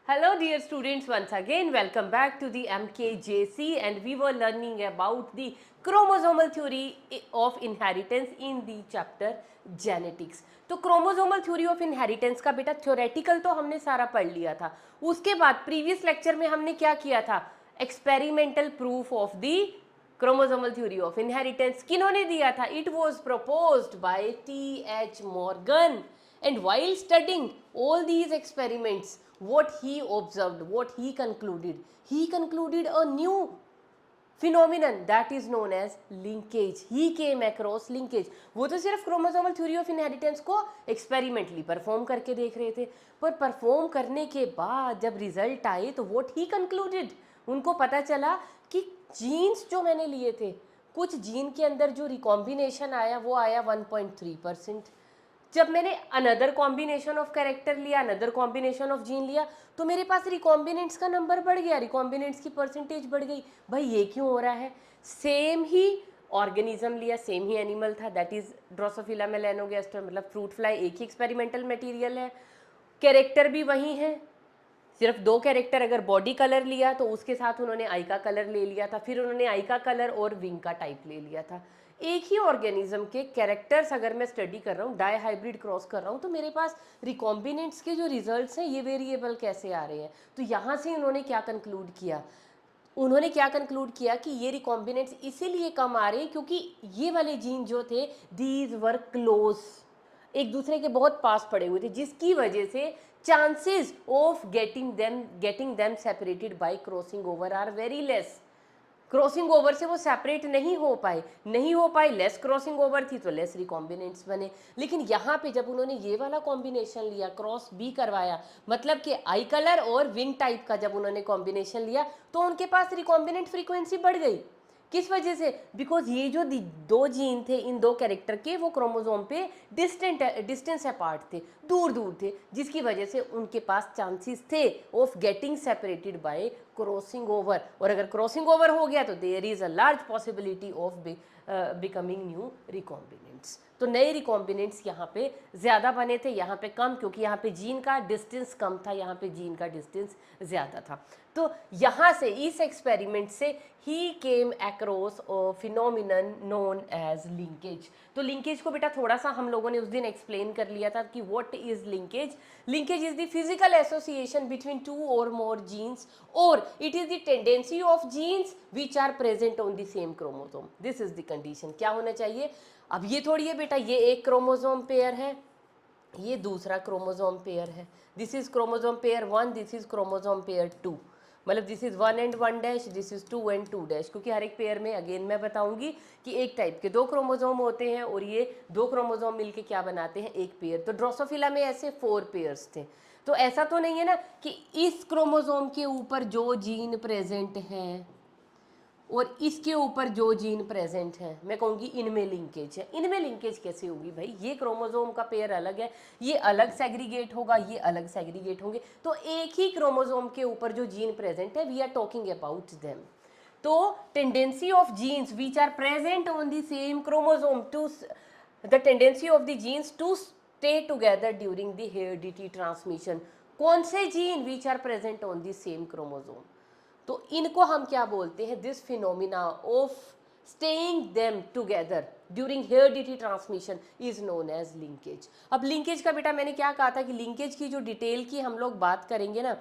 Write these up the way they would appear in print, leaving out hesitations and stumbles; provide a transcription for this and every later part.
Hello dear students, once again welcome back to the MKJC, and we were learning about the chromosomal theory of inheritance in the chapter genetics. तो chromosomal theory of inheritance का बेटा theoretical तो हमने सारा पढ़ लिया था। उसके बाद प्रीवियस लेक्चर में हमने क्या किया था, experimental proof of the chromosomal theory of inheritance किन्होंने दिया था, it was proposed by T.H. Morgan. And while studying all these experiments, what he observed, what he concluded a new phenomenon that is known as linkage. He came across linkage. वो तो सिर्फ chromosomal theory of inheritance को experimentally perform करके देख रहे थे, पर perform करने के बाद जब रिजल्ट आए तो what he concluded, उनको पता चला कि जीन्स जो मैंने लिए थे, कुछ जीन के अंदर जो रिकॉम्बिनेशन आया वो आया 1.3%। जब मैंने अनदर कॉम्बिनेशन ऑफ कैरेक्टर लिया, अनदर कॉम्बिनेशन ऑफ जीन लिया, तो मेरे पास रिकॉम्बिनेंट्स का नंबर बढ़ गया, रिकॉम्बिनेंट्स की परसेंटेज बढ़ गई। भाई ये क्यों हो रहा है? सेम ही ऑर्गेनिज्म लिया, सेम ही एनिमल था, दैट इज ड्रोसोफिला मेलानोगास्टर, मतलब फ्रूट फ्लाई एक ही एक्सपेरिमेंटल मटेरियल है, कैरेक्टर भी वही है, सिर्फ दो कैरेक्टर। अगर बॉडी कलर लिया तो उसके साथ उन्होंने आई का कलर ले लिया था, फिर उन्होंने आई का कलर और विंग का टाइप ले लिया था। एक ही ऑर्गेनिज्म के कैरेक्टर्स अगर मैं स्टडी कर रहा हूँ, डाई हाइब्रिड क्रॉस कर रहा हूँ, तो मेरे पास रिकॉम्बिनेंट्स के जो रिजल्ट्स हैं ये वेरिएबल कैसे आ रहे हैं। तो यहाँ से उन्होंने क्या कंक्लूड किया, उन्होंने क्या कंक्लूड किया कि ये रिकॉम्बिनेंट्स इसीलिए कम आ रहे हैं क्योंकि ये वाले जीन जो थे, दीज वर क्लोज, एक दूसरे के बहुत पास पड़े हुए थे, जिसकी वजह से chances of getting them separated by crossing over are very less. Crossing over से वो सेपरेट नहीं हो पाए, लेस क्रॉसिंग ओवर थी तो लेस रिकॉम्बिनेंट्स बने। लेकिन यहाँ पे जब उन्होंने ये वाला कॉम्बिनेशन लिया, क्रॉस बी करवाया, मतलब कि आई कलर और विंग टाइप का जब उन्होंने कॉम्बिनेशन लिया, तो उनके पास रिकॉम्बिनेंट फ्रीक्वेंसी बढ़ गई। किस वजह से? बिकॉज ये जो दो जीन थे इन दो कैरेक्टर के, वो क्रोमोसोम पे डिस्टेंस अपार्ट थे, दूर दूर थे, जिसकी वजह से उनके पास चांसेस थे of getting separated by crossing over. और अगर क्रॉसिंग ओवर हो गया तो there is a large possibility of becoming new recombinants. तो नए रिकॉम्बिनेंट्स यहाँ पे ज़्यादा बने थे, यहाँ पे कम, क्योंकि यहाँ पे जीन का डिस्टेंस कम था, यहाँ पे जीन का डिस्टेंस ज़्यादा था। तो यहाँ से इस एक्सपेरिमेंट से ही came across phenomenon known as linkage. तो लिंकेज को बेटा थोड़ा सा हम लोगों ने उस दिन एक्सप्लेन कर लिया था कि what is linkage. Linkage is the physical association between two or more genes, और it is the tendency of genes which are present on the same chromosome. This is the condition. क्या होना चाहिए? अब ये थोड़ी है बेटा, ये एक क्रोमोसोम पेयर है, ये दूसरा क्रोमोसोम पेयर है, this is chromosome pair 1, this is chromosome pair 2, मतलब this is 1 and 1 dash, this is 2 and 2 dash, क्योंकि हर एक पेयर में अगेन मैं बताऊंगी कि एक टाइप के दो क्रोमोसोम होते हैं, और ये दो क्रोमोसोम मिलके क्या बनाते हैं, एक पेयर। तो ड्रोसोफिला में ऐसे 4 पेयर्स थे। तो ऐसा तो नहीं है ना कि इस क्रोमोसोम के ऊपर जो जीन प्रेजेंट है और इसके ऊपर जो जीन प्रेजेंट है, मैं कहूँगी इनमें लिंकेज है। इनमें लिंकेज कैसे होगी भाई? ये क्रोमोसोम का पेयर अलग है, ये अलग सेग्रीगेट होगा, ये अलग सेग्रीगेट होंगे, तो एक ही क्रोमोसोम के ऊपर जो जीन प्रेजेंट है, we are talking about them. तो tendency of genes which are present on the same chromosome to the tendency of the genes to stay together during the heredity transmission. कौन से gene which are present on the same chromosome, तो इनको हम क्या बोलते हैं? This phenomena of staying them together during heredity transmission is known as linkage. अब linkage का बेटा मैंने क्या कहा था कि लिंकेज की जो डिटेल की हम लोग बात करेंगे ना,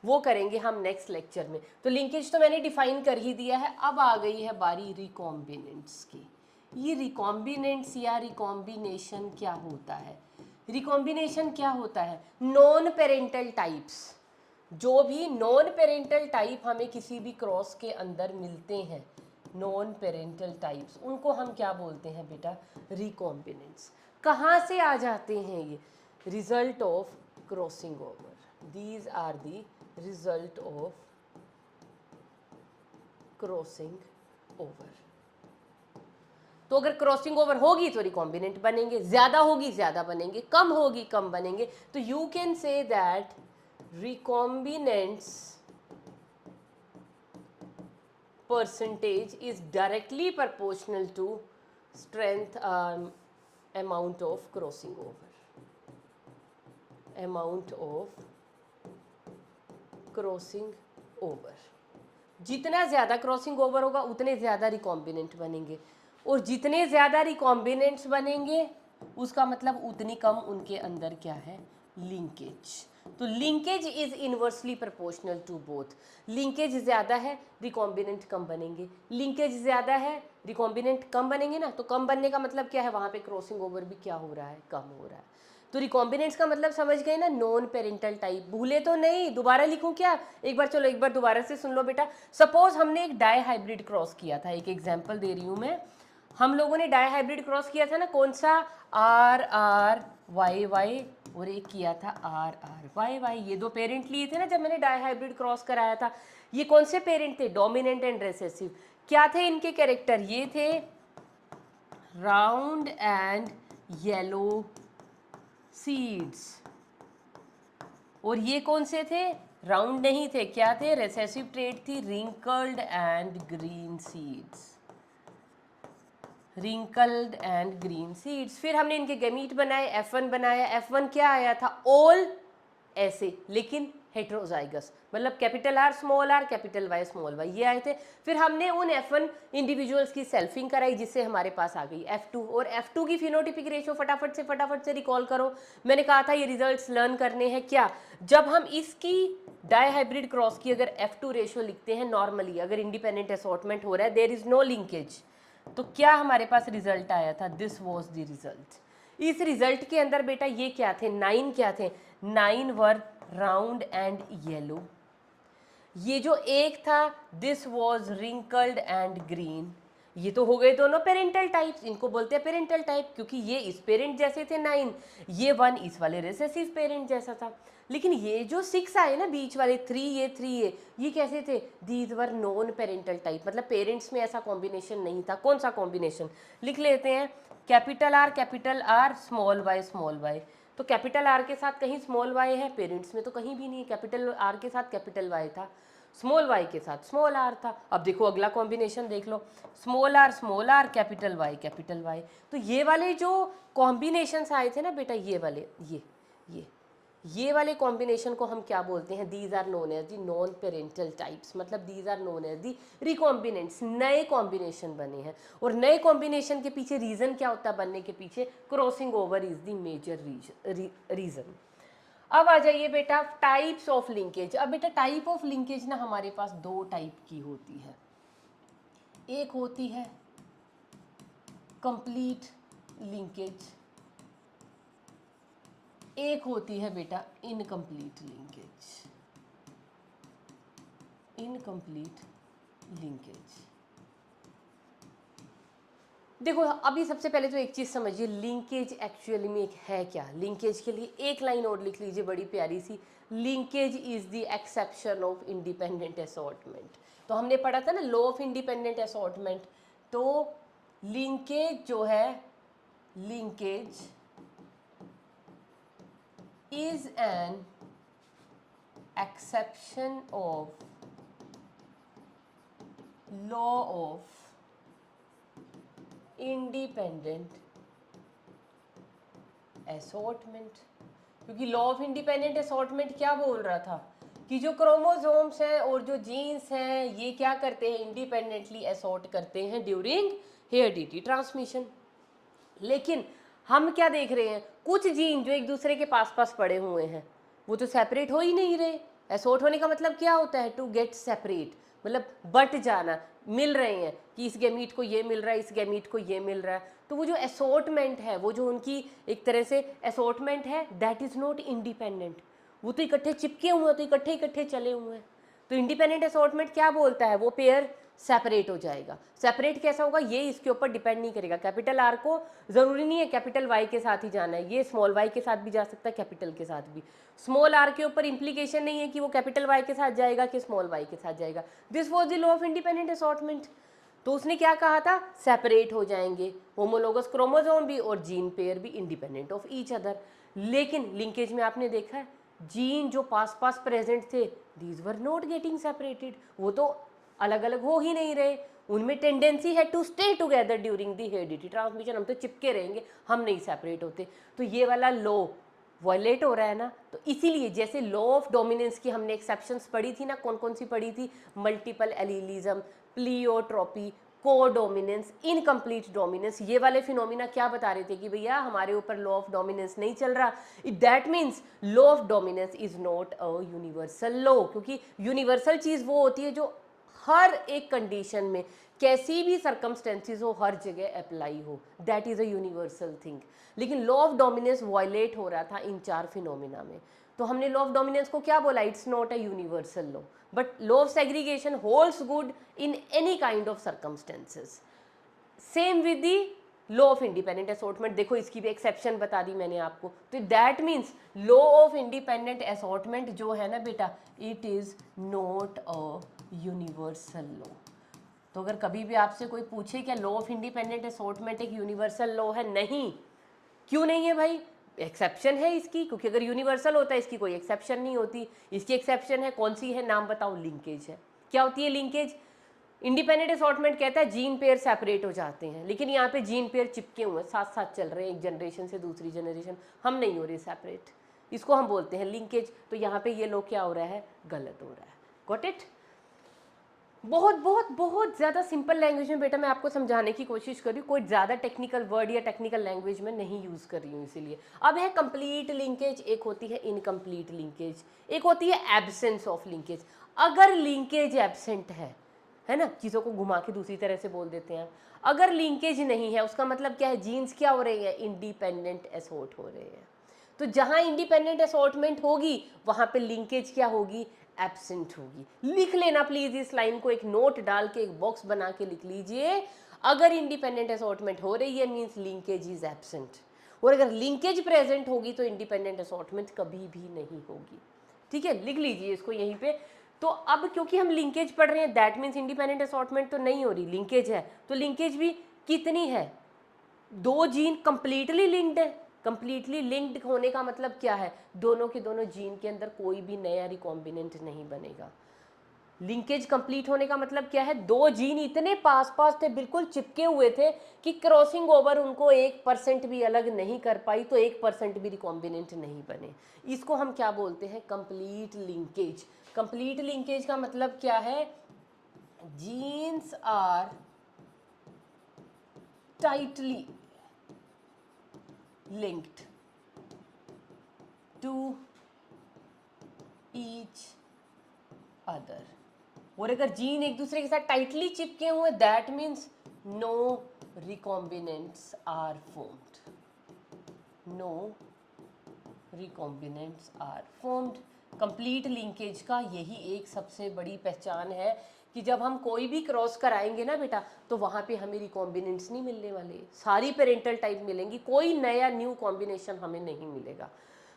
वो करेंगे हम नेक्स्ट लेक्चर में। तो लिंकेज तो मैंने डिफाइन कर ही दिया है। अब आ गई है बारी रिकॉम्बिनेंट्स की। ये रिकॉम्बिनेंट्स या रिकॉम्बिनेशन क्या होता है? रिकॉम्बिनेशन क्या होता है? नॉन पेरेंटल टाइप्स, जो भी नॉन पेरेंटल टाइप हमें किसी भी क्रॉस के अंदर मिलते हैं, नॉन पेरेंटल टाइप्स, उनको हम क्या बोलते हैं बेटा? रिकॉम्बिनेंट्स। कहाँ से आ जाते हैं ये? Result of crossing over. These are the result of crossing over. तो अगर क्रॉसिंग ओवर होगी तो रिकॉम्बिनेंट बनेंगे, ज्यादा होगी ज्यादा बनेंगे, कम होगी कम बनेंगे। तो you can say that recombinants percentage is directly proportional to strength amount of crossing over, amount of crossing over. जितना ज़्यादा क्रॉसिंग ओवर होगा उतने ज़्यादा रिकॉम्बिनेंट बनेंगे, और जितने ज़्यादा रिकॉम्बिनेंट्स बनेंगे उसका मतलब उतनी कम उनके अंदर क्या है, लिंकेज। तो linkage is inversely proportional to both. Linkage ज़्यादा है, रिकॉम्बिनेंट कम बनेंगे। लिंकेज ज़्यादा है, रिकॉम्बिनेंट कम बनेंगे ना, तो कम बनने का मतलब क्या है, वहाँ पे क्रॉसिंग ओवर भी क्या हो रहा है, कम हो रहा है। तो रिकॉम्बिनेंट्स का मतलब समझ गए ना, नॉन पेरेंटल टाइप। भूले तो नहीं, दोबारा लिखूं क्या, एक बार चलो एक बार दोबारा से सुन लो बेटा। सपोज हमने एक डाई हाइब्रिड क्रॉस किया था, एक एग्जांपल दे रही हूं मैं। हम लोगों ने डाई हाइब्रिड क्रॉस किया था ना, कौन सा, आर आर वाई वाई, और एक किया था आर आर वाई वाई। ये दो पेरेंट लिए थे ना जब मैंने डाई हाइब्रिड क्रॉस कराया था। ये कौन से पेरेंट थे, डोमिनेंट एंड रिसेसिव। क्या थे इनके कैरेक्टर, ये थे राउंड एंड येलो सीड्स, और ये कौन से थे, राउंड नहीं थे, क्या थे, रिसेसिव ट्रेट थी, wrinkled and green seeds, wrinkled and green seeds. फिर हमने इनके गैमीट बनाए, F1 बनाया। F1 क्या आया था, ऑल ऐसे, लेकिन हेट्रोजाइगस, मतलब capital R small R, capital Y small Y, ये आए थे। फिर हमने उन F1 इंडिविजुअल्स की सेल्फिंग कराई, जिससे हमारे पास आ गई F2। और F2 की फिनोटिपिक रेशियो फटाफट से रिकॉल करो। मैंने कहा था ये रिजल्ट्स लर्न करने हैं क्या, जब हम इसकी डाई हाइब्रिड क्रॉस की अगर F2 रेशियो लिखते हैं नॉर्मली, अगर इंडिपेंडेंट असॉर्टमेंट हो रहा है, देयर इज नो लिंकेज, तो क्या हमारे पास रिजल्ट आया था, दिस वॉज द रिजल्ट। इस रिजल्ट के अंदर बेटा ये क्या थे, 9 क्या थे, 9 वर राउंड एंड येलो। ये जो एक था, this was wrinkled and green. ये तो हो गए दोनों पेरेंटल टाइप्स, इनको बोलते हैं पेरेंटल टाइप, क्योंकि ये इस पेरेंट जैसे थे 9, ये 1 इस वाले रिसेसिव पेरेंट जैसा था। लेकिन ये जो 6 आए ना बीच वाले, 3 ये कैसे थे, these were non parental type, मतलब पेरेंट्स में ऐसा कॉम्बिनेशन नहीं था। कौन सा कॉम्बिनेशन, लिख लेते हैं, कैपिटल आर स्मॉल वाई। तो कैपिटल आर के साथ कहीं स्मॉल वाई है, पेरेंट्स में तो कहीं भी नहीं। कैपिटल आर के साथ कैपिटल वाई था, स्मॉल वाई के साथ स्मॉल आर था। अब देखो अगला कॉम्बिनेशन देख लो, स्मॉल आर कैपिटल वाई। तो ये वाले जो कॉम्बिनेशंस आए थे ना बेटा, ये वाले ये वाले कॉम्बिनेशन को हम क्या बोलते हैं, these are known as the non parental types, मतलब these are known as the recombinants. नए कॉम्बिनेशन बने हैं, और नए कॉम्बिनेशन के पीछे रीजन क्या होता है बनने के पीछे, crossing over is the major reason. अब आ जाइए बेटा टाइप्स ऑफ लिंकेज। अब बेटा टाइप ऑफ लिंकेज ना हमारे पास दो टाइप की होती है। एक होती है कंप्लीट लिंकेज, एक होती है बेटा इनकम्प्लीट लिंकेज। इनकम्प्लीट लिंकेज, देखो अभी सबसे पहले तो एक चीज समझिए, लिंकेज एक्चुअली में एक है क्या। लिंकेज के लिए एक लाइन और लिख लीजिए बड़ी प्यारी सी, linkage is the exception of independent assortment. तो हमने पढ़ा था ना लॉ ऑफ इंडिपेंडेंट असॉर्टमेंट। तो लिंकेज जो है, linkage is an exception of law of independent assortment। क्योंकि लॉ ऑफ इंडिपेंडेंट असॉर्टमेंट क्या बोल रहा था कि जो क्रोमोसोम्स हैं और जो जीन्स हैं ये क्या करते हैं, इंडिपेंडेंटली असॉर्ट करते हैं ड्यूरिंग हेरिडिटी ट्रांसमिशन। लेकिन हम क्या देख रहे हैं, कुछ जीन जो एक दूसरे के पास पास पड़े हुए हैं वो तो सेपरेट हो ही नहीं रहे। एसोर्ट होने का मतलब क्या होता है, टू गेट सेपरेट, मतलब बट जाना, मिल रहे हैं कि इस गैमीट को ये मिल रहा है, इस गैमीट को ये मिल रहा है। तो वो जो असॉर्टमेंट है, वो जो उनकी एक तरह से असॉर्टमेंट है, दैट इज नॉट इंडिपेंडेंट। वो तो इकट्ठे चिपके हुए हैं, तो इकट्ठे इकट्ठे चले हुए हैं। तो इंडिपेंडेंट असॉर्टमेंट क्या बोलता है, वो पेयर सेपरेट हो जाएगा। सेपरेट कैसा होगा, ये इसके ऊपर डिपेंड नहीं करेगा। कैपिटल आर को जरूरी नहीं है कैपिटल वाई के साथ ही जाना है, ये स्मॉल वाई के साथ भी जा सकता है, कैपिटल के साथ भी। स्मॉल आर के ऊपर इंप्लीकेशन नहीं है कि वो कैपिटल वाई के साथ जाएगा कि स्मॉल वाई के साथ जाएगा। This was the law of independent assortment. तो उसने क्या कहा था, सेपरेट हो जाएंगे होमोलोगस क्रोमोसोम भी और जीन पेयर भी इंडिपेंडेंट ऑफ ईच अदर। लेकिन लिंकेज में आपने देखा है जीन जो पास पास प्रेजेंट थे, these were not getting separated, वो तो अलग अलग हो ही नहीं रहे, उनमें टेंडेंसी है to stay together during the heredity transmission, हम तो चिपके रहेंगे, हम नहीं सेपरेट होते। तो ये वाला लॉ वायलेट हो रहा है ना, तो इसीलिए जैसे लॉ ऑफ डोमिनेंस की हमने एक्सेप्शंस पढ़ी थी ना, कौन कौन सी पढ़ी थी, multiple allelism, pleiotropy, codominance, incomplete dominance, ये वाले फिनोमिना क्या बता रहे थे कि भैया हमारे ऊपर लॉ ऑफ डोमिनेंस नहीं चल रहा, that means law of dominance is not a universal law, क्योंकि यूनिवर्सल चीज़ वो होती है जो हर एक कंडीशन में कैसी भी सर्कमस्टेंसेस हो हर जगह अप्लाई हो, that is a universal thing. लेकिन लॉ ऑफ डोमिनेंस वायलेट हो रहा था इन 4 फिनोमिना में, तो हमने लॉ ऑफ डोमिनेंस को क्या बोला, it's not a universal law, but law of segregation holds good in any kind of circumstances. Same with the law of independent assortment, देखो इसकी भी एक्सेप्शन बता दी मैंने आपको, तो that means law of independent assortment जो है ना बेटा, it is not a universal law. तो अगर कभी भी आपसे कोई पूछे क्या लॉ ऑफ इंडिपेंडेंट असॉर्टमेंट एक यूनिवर्सल लॉ है, नहीं। क्यों नहीं है भाई, एक्सेप्शन है इसकी, क्योंकि अगर यूनिवर्सल होता है इसकी कोई एक्सेप्शन नहीं होती, इसकी एक्सेप्शन है, कौन सी है, नाम बताओ, लिंकेज है। क्या होती है लिंकेज, इंडिपेंडेंट असॉर्टमेंट कहता है जीन पेयर सेपरेट हो जाते हैं, लेकिन यहाँ पे जीन पेयर चिपके हुए हैं, साथ साथ चल रहे हैं एक जनरेशन से दूसरी जनरेशन, हम नहीं हो रहे सेपरेट, इसको हम बोलते हैं लिंकेज। तो यहाँ पे ये लो क्या हो रहा है, गलत हो रहा है। Got it. बहुत बहुत बहुत ज़्यादा सिंपल लैंग्वेज में बेटा मैं आपको समझाने की कोशिश कर रही हूँ, कोई ज़्यादा टेक्निकल वर्ड या टेक्निकल लैंग्वेज में नहीं यूज़ कर रही हूँ, इसीलिए। अब है कंप्लीट लिंकेज, एक होती है इनकम्प्लीट लिंकेज, एक होती है एब्सेंस ऑफ लिंकेज। अगर लिंकेज एब्सेंट है ना, चीज़ों को घुमा के दूसरी तरह से बोल देते हैं, अगर लिंकेज नहीं है उसका मतलब क्या है, जीन्स क्या हो रहे हैं, इंडिपेंडेंट असॉर्ट हो रहे हैं। तो जहाँ इंडिपेंडेंट असॉर्टमेंट होगी वहाँ पे लिंकेज क्या होगी, एब्सेंट होगी। लिख लेना प्लीज इस लाइन को, एक नोट डाल के एक बॉक्स बना के लिख लीजिए, अगर इंडिपेंडेंट असॉर्टमेंट हो रही है मींस लिंकेज इज एब्सेंट, और अगर लिंकेज प्रेजेंट होगी तो इंडिपेंडेंट असॉर्टमेंट कभी भी नहीं होगी। ठीक है, लिख लीजिए इसको यहीं पे। तो अब क्योंकि हम लिंकेज पढ़ रहे हैं, दैट मीन्स इंडिपेंडेंट असॉर्टमेंट तो नहीं हो रही, लिंकेज है, तो लिंकेज भी कितनी है, 2 जीन कंप्लीटली लिंक्ड है। कंप्लीटली लिंक्ड होने का मतलब क्या है, दोनों के दोनों जीन के अंदर कोई भी नया रिकॉम्बिनेंट नहीं बनेगा। लिंकेज कंप्लीट होने का मतलब क्या है, 2 जीन इतने पास पास थे, बिल्कुल चिपके हुए थे कि क्रॉसिंग ओवर उनको 1% भी अलग नहीं कर पाई, तो 1% भी रिकॉम्बिनेंट नहीं बने। इसको हम क्या बोलते हैं, कंप्लीट लिंकेज। कंप्लीट लिंकेज का मतलब क्या है, genes are tightly linked to each other, और अगर जीन एक दूसरे के साथ टाइटली चिपके हुए, that means no recombinants are formed, no recombinants are formed. Complete linkage का यही एक सबसे बड़ी पहचान है कि जब हम कोई भी क्रॉस कराएंगे ना बेटा, तो वहाँ पे हमें रिकॉम्बिनेंट्स नहीं मिलने वाले, सारी पेरेंटल टाइप मिलेंगी, कोई नया न्यू कॉम्बिनेशन हमें नहीं मिलेगा।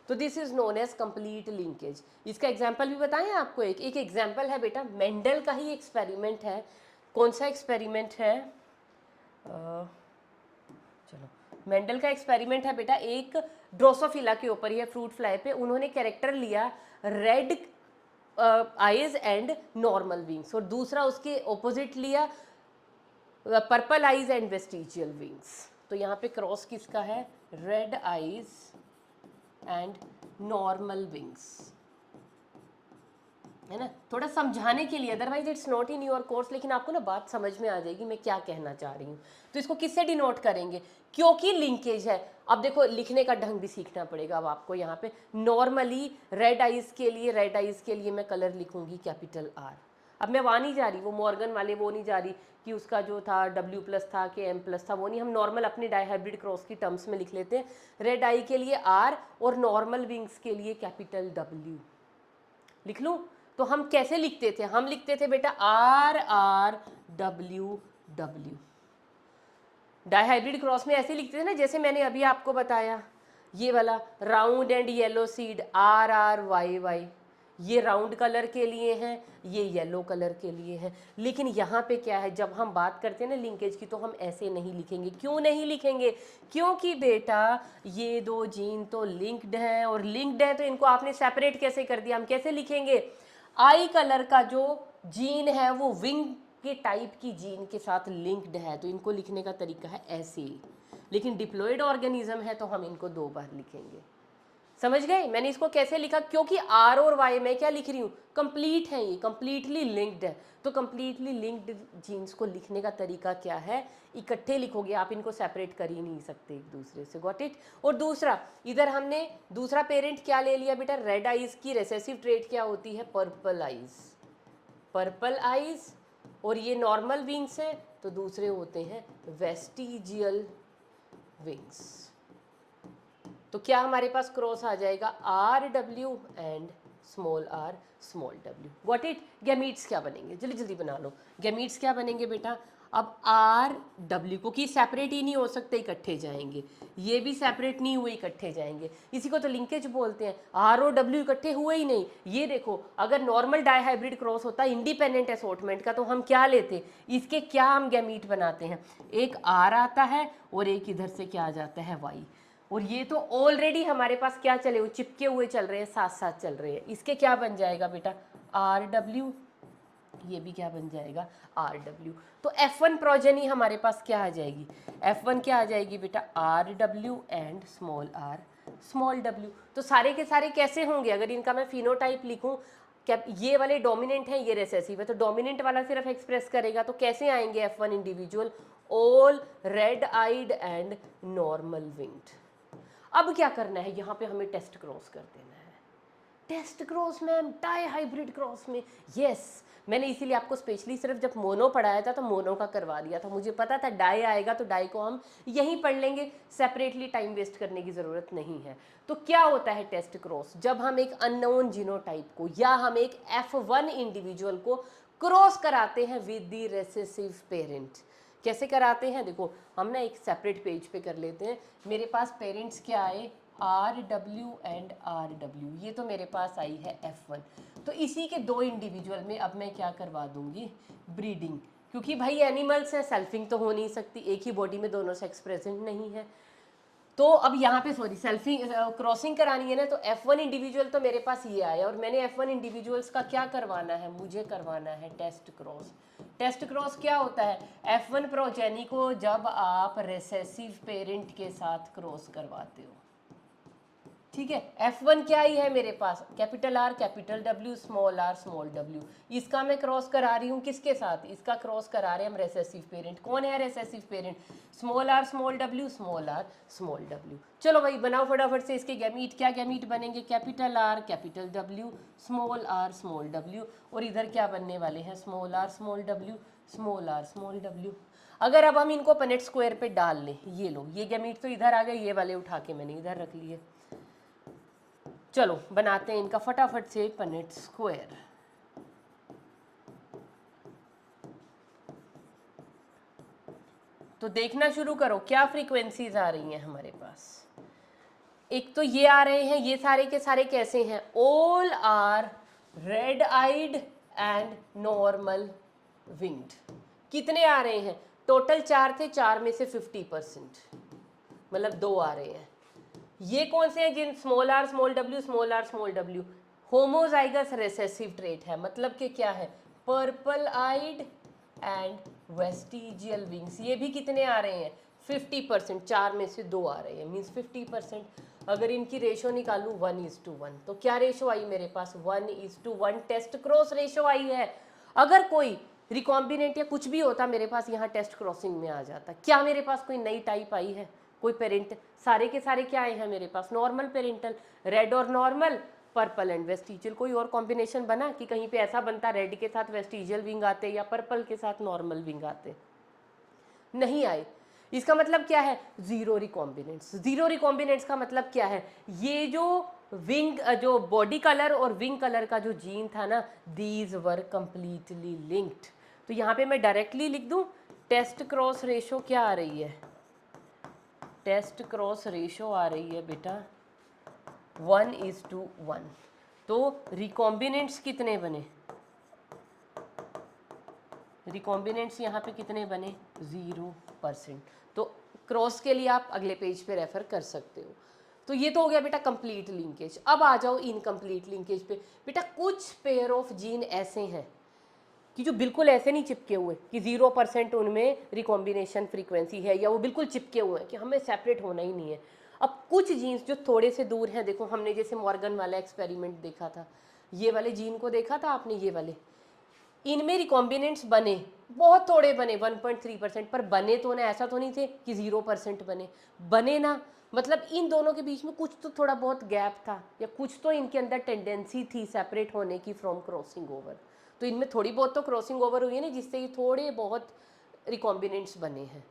तो this is known as complete linkage. इसका एग्जाम्पल भी बताएं आपको, एक एग्जाम्पल है बेटा, मेंडल का ही एक्सपेरिमेंट है। कौन सा एक्सपेरिमेंट है, चलो, मेंडल का एक्सपेरिमेंट है बेटा, एक ड्रोसोफिला के ऊपर ही है, फ्रूट फ्लाई पे। उन्होंने कैरेक्टर लिया red eyes and normal wings, और दूसरा उसके ऑपोजिट लिया purple eyes and vestigial wings. तो यहाँ पे क्रॉस किसका है, red eyes and normal wings, है ना, थोड़ा समझाने के लिए, otherwise it's not in your course, लेकिन आपको ना बात समझ में आ जाएगी मैं क्या कहना चाह रही हूँ। तो इसको किससे डिनोट करेंगे, क्योंकि लिंकेज है। अब देखो लिखने का ढंग भी सीखना पड़ेगा अब आपको। यहाँ पे नॉर्मली रेड आइज के लिए मैं कलर लिखूंगी कैपिटल आर। अब मैं वहाँ नहीं जा रही, वो मॉर्गन वाले वो नहीं जा रही कि उसका जो था W+ था कि M+ था, वो नहीं, हम नॉर्मल अपने डाईहाइब्रिड क्रॉस की टर्म्स में लिख लेते हैं। रेड आई के लिए R और नॉर्मल विंग्स के लिए कैपिटल W लिख लूँ। तो हम कैसे लिखते थे, हम लिखते थे बेटा RRWW। डाईहाइब्रिड क्रॉस में ऐसे लिखते थे ना, जैसे मैंने अभी आपको बताया, ये वाला round and yellow seed RRYY, ये राउंड कलर के लिए हैं, ये येलो कलर के लिए हैं। लेकिन यहाँ पे क्या है, जब हम बात करते हैं ना लिंकेज की, तो हम ऐसे नहीं लिखेंगे। क्यों नहीं लिखेंगे, क्योंकि बेटा ये 2 जीन तो लिंक्ड हैं, और लिंक्ड है तो इनको आपने सेपरेट कैसे कर दिया, हम कैसे लिखेंगे, आई कलर का जो जीन है वो विंग के टाइप की जीन के साथ लिंक्ड है, तो इनको लिखने का तरीका है ऐसे। लेकिन डिप्लॉयड ऑर्गेनिज्म है तो हम इनको 2 बार लिखेंगे। समझ गए मैंने इसको कैसे लिखा, क्योंकि आर और वाई मैं क्या लिख रही हूँ, कंप्लीट है, ये कंप्लीटली लिंक्ड है। तो कंप्लीटली लिंक्ड जीन्स को लिखने का तरीका क्या है, इकट्ठे लिखोगे आप, इनको सेपरेट कर ही नहीं सकते एक दूसरे से, गॉट इट। और दूसरा, इधर हमने दूसरा पेरेंट क्या ले लिया बेटा, रेड आइज की रेसेसिव ट्रेट क्या होती है, पर्पल आइज, पर्पल आइज। और ये नॉर्मल विंग्स हैं, तो दूसरे होते हैं वेस्टिजियल विंग्स। तो क्या हमारे पास क्रॉस आ जाएगा, R W and small R small W, got it. Gametes क्या बनेंगे, जल्दी जल्दी बना लो, गैमीट्स क्या बनेंगे बेटा, अब आर डब्ल्यू को कि सेपरेट ही नहीं हो सकते, इकट्ठे जाएंगे, ये भी सेपरेट नहीं हुए, इकट्ठे जाएंगे, इसी को तो लिंकेज बोलते हैं। आर और डब्ल्यू इकट्ठे हुए ही नहीं, ये देखो अगर नॉर्मल डाइहाइब्रिड क्रॉस होता इंडिपेंडेंट असॉर्टमेंट का, तो हम क्या लेते, इसके क्या हम गैमीट बनाते हैं, एक आर आता है और एक इधर से क्या आ जाता है, वाई। और ये तो ऑलरेडी हमारे पास क्या चले हुए, चिपके हुए चल रहे हैं, साथ साथ चल रहे हैं, इसके क्या बन जाएगा बेटा, आर डब्ल्यू, ये भी क्या बन जाएगा, आर डब्ल्यू। तो F1 प्रोजेनी हमारे पास क्या आ जाएगी, F1 क्या आ जाएगी बेटा, R W and small R small W. तो सारे के सारे कैसे होंगे, अगर इनका मैं फिनोटाइप लिखूं, क्या ये वाले डोमिनेंट हैं, ये रेसेसिव है, तो डोमिनेंट वाला सिर्फ एक्सप्रेस करेगा, तो कैसे आएंगे F1 individual, all red eyed and normal winged. अब क्या करना है, यहाँ पे हमें टेस्ट क्रॉस कर देना है, test cross ma'am dihybrid cross में, यस। मैंने इसीलिए आपको स्पेशली सिर्फ जब मोनो पढ़ाया था तो मोनो का करवा दिया था, मुझे पता था डाई आएगा तो डाई को हम यहीं पढ़ लेंगे, सेपरेटली टाइम वेस्ट करने की ज़रूरत नहीं है। तो क्या होता है टेस्ट क्रॉस, जब हम एक अननोन जीनोटाइप को या हम एक F1 इंडिविजुअल को क्रॉस कराते हैं विद द रेसेसिव पेरेंट। कैसे कराते हैं, देखो हम ना एक सेपरेट पेज पे कर लेते हैं, मेरे पास पेरेंट्स क्या आए, are W and R W, ये तो मेरे पास आई है F1। तो इसी के दो इंडिविजुअल में अब मैं क्या करवा दूंगी, ब्रीडिंग, क्योंकि भाई एनिमल्स हैं, सेल्फिंग तो हो नहीं सकती, एक ही बॉडी में दोनों सेक्स प्रेजेंट नहीं है। तो अब यहाँ पे सॉरी सेल्फिंग क्रॉसिंग करानी है ना, तो F1 इंडिविजुअल तो मेरे पास ये आया, और मैंने F1 इंडिविजुअल्स का क्या करवाना है, मुझे करवाना है टेस्ट क्रॉस। टेस्ट क्रॉस क्या होता है, F1 प्रोजेनी को जब आप रेसेसिव पेरेंट के साथ क्रॉस करवाते हो, ठीक है। F1 क्या ही है मेरे पास, capital R capital W small R small W, इसका मैं क्रॉस करा रही हूँ किसके साथ, इसका क्रॉस करा रहे हैं हम रेसेसिव पेरेंट, कौन है recessive parent, small R small W small R small W. चलो भाई बनाओ फटाफट से इसके गैमीट, क्या गैमीट बनेंगे, capital R capital W small R small W, और इधर क्या बनने वाले हैं, small R small W small R small W. अगर अब हम इनको पनेट स्क्वायर पे डाल लें, ये लो ये गैमीट तो इधर आ गए, ये वाले उठा के मैंने इधर रख लिए, चलो बनाते हैं इनका फटाफट से पनेट स्क्वायर। तो देखना शुरू करो क्या फ्रीक्वेंसीज आ रही हैं हमारे पास, एक तो ये आ रहे हैं, ये सारे के सारे कैसे हैं, all are red eyed and normal winged. कितने आ रहे हैं, टोटल 4 थे, 4 में से 50%, मतलब 2 आ रहे हैं। ये कौन से हैं, जिन small R small W homozygous recessive trait है, मतलब कि क्या है, purple eyed and vestigial wings. ये भी कितने आ रहे हैं, 50%, 4 में से 2 आ रहे हैं, मीन्स 50%। अगर इनकी रेशो निकालूं 1:1, तो क्या रेशो आई मेरे पास, 1:1 टेस्ट क्रॉस रेशो आई है। अगर कोई रिकॉम्बिनेंट या कुछ भी होता मेरे पास यहाँ टेस्ट क्रॉसिंग में आ जाता, क्या मेरे पास कोई नई टाइप आई है, कोई पेरेंट, सारे के सारे क्या आए हैं मेरे पास, नॉर्मल पेरेंटल, रेड और नॉर्मल, पर्पल एंड वेस्टिजियल। कोई और कॉम्बिनेशन बना कि कहीं पे ऐसा बनता रेड के साथ वेस्टिजियल विंग आते या पर्पल के साथ नॉर्मल विंग आते, नहीं आए। इसका मतलब क्या है, जीरो रिकॉम्बिनेंट्स। जीरो रिकॉम्बिनेंट्स का मतलब क्या है, ये जो विंग जो बॉडी कलर और विंग कलर का जो जीन था ना, दीज वर कंप्लीटली लिंक्ड। तो यहाँ पे मैं डायरेक्टली लिख दूँ, टेस्ट क्रॉस रेशो क्या आ रही है, टेस्ट क्रॉस रेशो आ रही है बेटा 1:1। तो रिकॉम्बिनेंट्स कितने बने, रिकॉम्बिनेंट्स यहाँ पे कितने बने, 0%। तो क्रॉस के लिए आप अगले पेज पे रेफर कर सकते हो। तो ये तो हो गया बेटा कंप्लीट लिंकेज। अब आ जाओ इनकम्प्लीट लिंकेज पे। बेटा कुछ पेयर ऑफ जीन ऐसे हैं कि जो बिल्कुल ऐसे नहीं चिपके हुए कि 0% उनमें रिकॉम्बिनेशन फ्रीक्वेंसी है, या वो बिल्कुल चिपके हुए हैं कि हमें सेपरेट होना ही नहीं है। अब कुछ जीन्स जो थोड़े से दूर हैं, देखो हमने जैसे मॉर्गन वाला एक्सपेरिमेंट देखा था, ये वाले जीन को देखा था आपने, ये वाले, इनमें रिकॉम्बिनेंट्स बने, बहुत थोड़े बने 1.3%, पर बने तो ना, ऐसा तो नहीं थे कि 0% बने ना, मतलब इन दोनों के बीच में कुछ तो थोड़ा बहुत गैप था, या कुछ तो इनके अंदर टेंडेंसी थी सेपरेट होने की फ्रॉम क्रॉसिंग ओवर। तो इनमें थोड़ी बहुत तो क्रॉसिंग ओवर हुई है ना, जिससे ये थोड़े बहुत रिकॉम्बिनेंट्स बने हैं।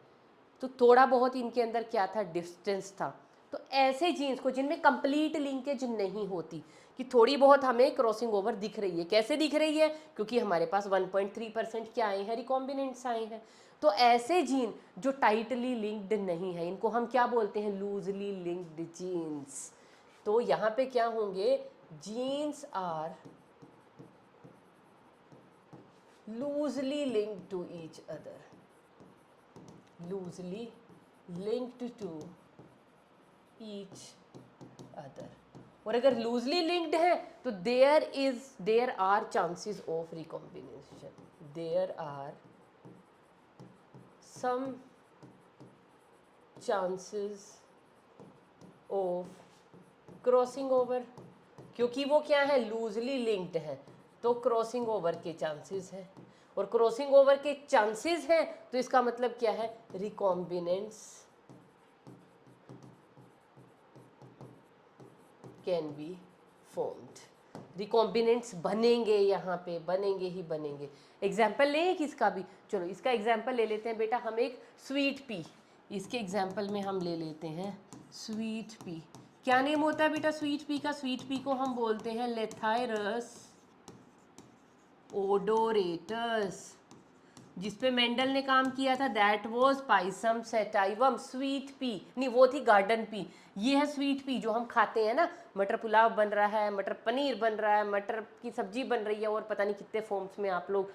तो थोड़ा बहुत इनके अंदर क्या था, डिस्टेंस था। तो ऐसे जीन्स को जिनमें कंप्लीट लिंकेज नहीं होती, कि थोड़ी बहुत हमें क्रॉसिंग ओवर दिख रही है, कैसे दिख रही है, क्योंकि हमारे पास 1.3% क्या आए हैं, रिकॉम्बिनेंट्स आए हैं। तो ऐसे जीन जो टाइटली लिंक्ड नहीं है, इनको हम क्या बोलते हैं, लूजली लिंक्ड जीन्स। तो यहाँ पे क्या होंगे, genes are loosely linked to each other, loosely linked to each other. और अगर लूजली लिंक्ड है तो there are chances of recombination, there are some chances of crossing over, क्योंकि वो क्या है, लूजली लिंक्ड है, तो क्रॉसिंग ओवर के चांसेस हैं, और क्रॉसिंग ओवर के चांसेस हैं तो इसका मतलब क्या है, recombinants can be formed, recombinants बनेंगे, यहाँ पे बनेंगे ही बनेंगे। एग्जाम्पल लें किसका भी, चलो इसका एग्जाम्पल ले लेते हैं बेटा हम, एक स्वीट पी, इसके एग्जाम्पल में हम ले लेते हैं स्वीट पी। क्या नेम होता है बेटा स्वीट पी का, स्वीट पी को हम बोलते हैं लेथायरस ओडोरेटस। जिसपे मेंडल ने काम किया था that was Pisum sativum, sweet pea नहीं, वो थी गार्डन पी, ये है स्वीट पी जो हम खाते हैं ना, मटर पुलाव बन रहा है, मटर पनीर बन रहा है, मटर की सब्जी बन रही है, और पता नहीं कितने फॉर्म्स में आप लोग।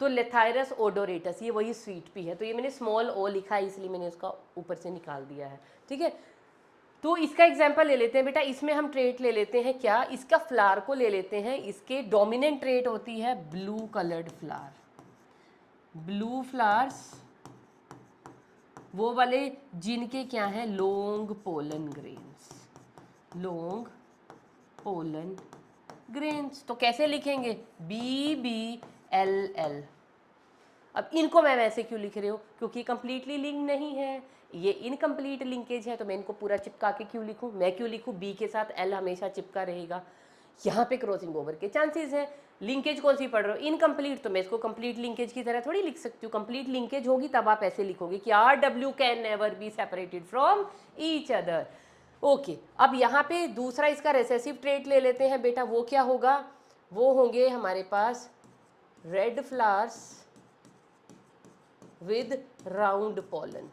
तो लेथायरस ओडोरेटस ये वही स्वीट पी है, तो ये मैंने स्मॉल ओ लिखा है इसलिए मैंने उसका ऊपर से निकाल दिया है, ठीक है। तो इसका एग्जाम्पल ले लेते हैं बेटा, इसमें हम ट्रेट ले लेते हैं क्या, इसका फ्लावर को ले लेते हैं, इसके डोमिनेंट ट्रेट होती है blue coloured flower, blue flowers वो वाले जिनके क्या है, long pollen grains, long pollen grains. तो कैसे लिखेंगे, BBLL। अब इनको मैं वैसे क्यों लिख रही हूँ, क्योंकि कंप्लीटली लिंक नहीं है, ये इनकम्प्लीट लिंकेज है, तो मैं इनको पूरा चिपका के क्यों लिखूँ, मैं क्यों लिखूँ, बी के साथ एल हमेशा चिपका रहेगा। यहाँ पे क्रॉसिंग ओवर के चांसेस हैं, लिंकेज कौन सी पढ़ रहे हो, इनकम्प्लीट, तो मैं इसको कंप्लीट लिंकेज की तरह थोड़ी लिख सकती हूँ, कंप्लीट लिंकेज होगी तब आप ऐसे लिखोगे कि RW can never be separated from each other. Okay, अब यहाँ पे दूसरा इसका रेसेसिव ट्रेट ले लेते हैं बेटा, वो क्या होगा, वो होंगे हमारे पास red flowers with round pollen,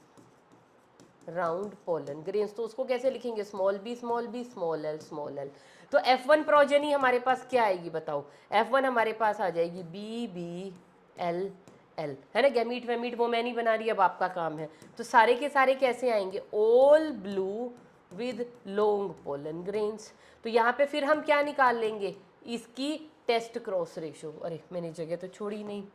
round pollen grains. तो उसको कैसे लिखेंगे, small B small L small L. तो F1 प्रोजेनी हमारे पास क्या आएगी बताओ, F1 हमारे पास आ जाएगी BBLL, है ना, गैमीट वेमीट वो मैं नहीं बना रही, अब आपका काम है। तो सारे के सारे कैसे आएंगे, all blue with long pollen grains. तो यहाँ पे फिर हम क्या निकाल लेंगे, इसकी टेस्ट क्रॉस रेशो, अरे मैंने जगह तो छोड़ी नहीं,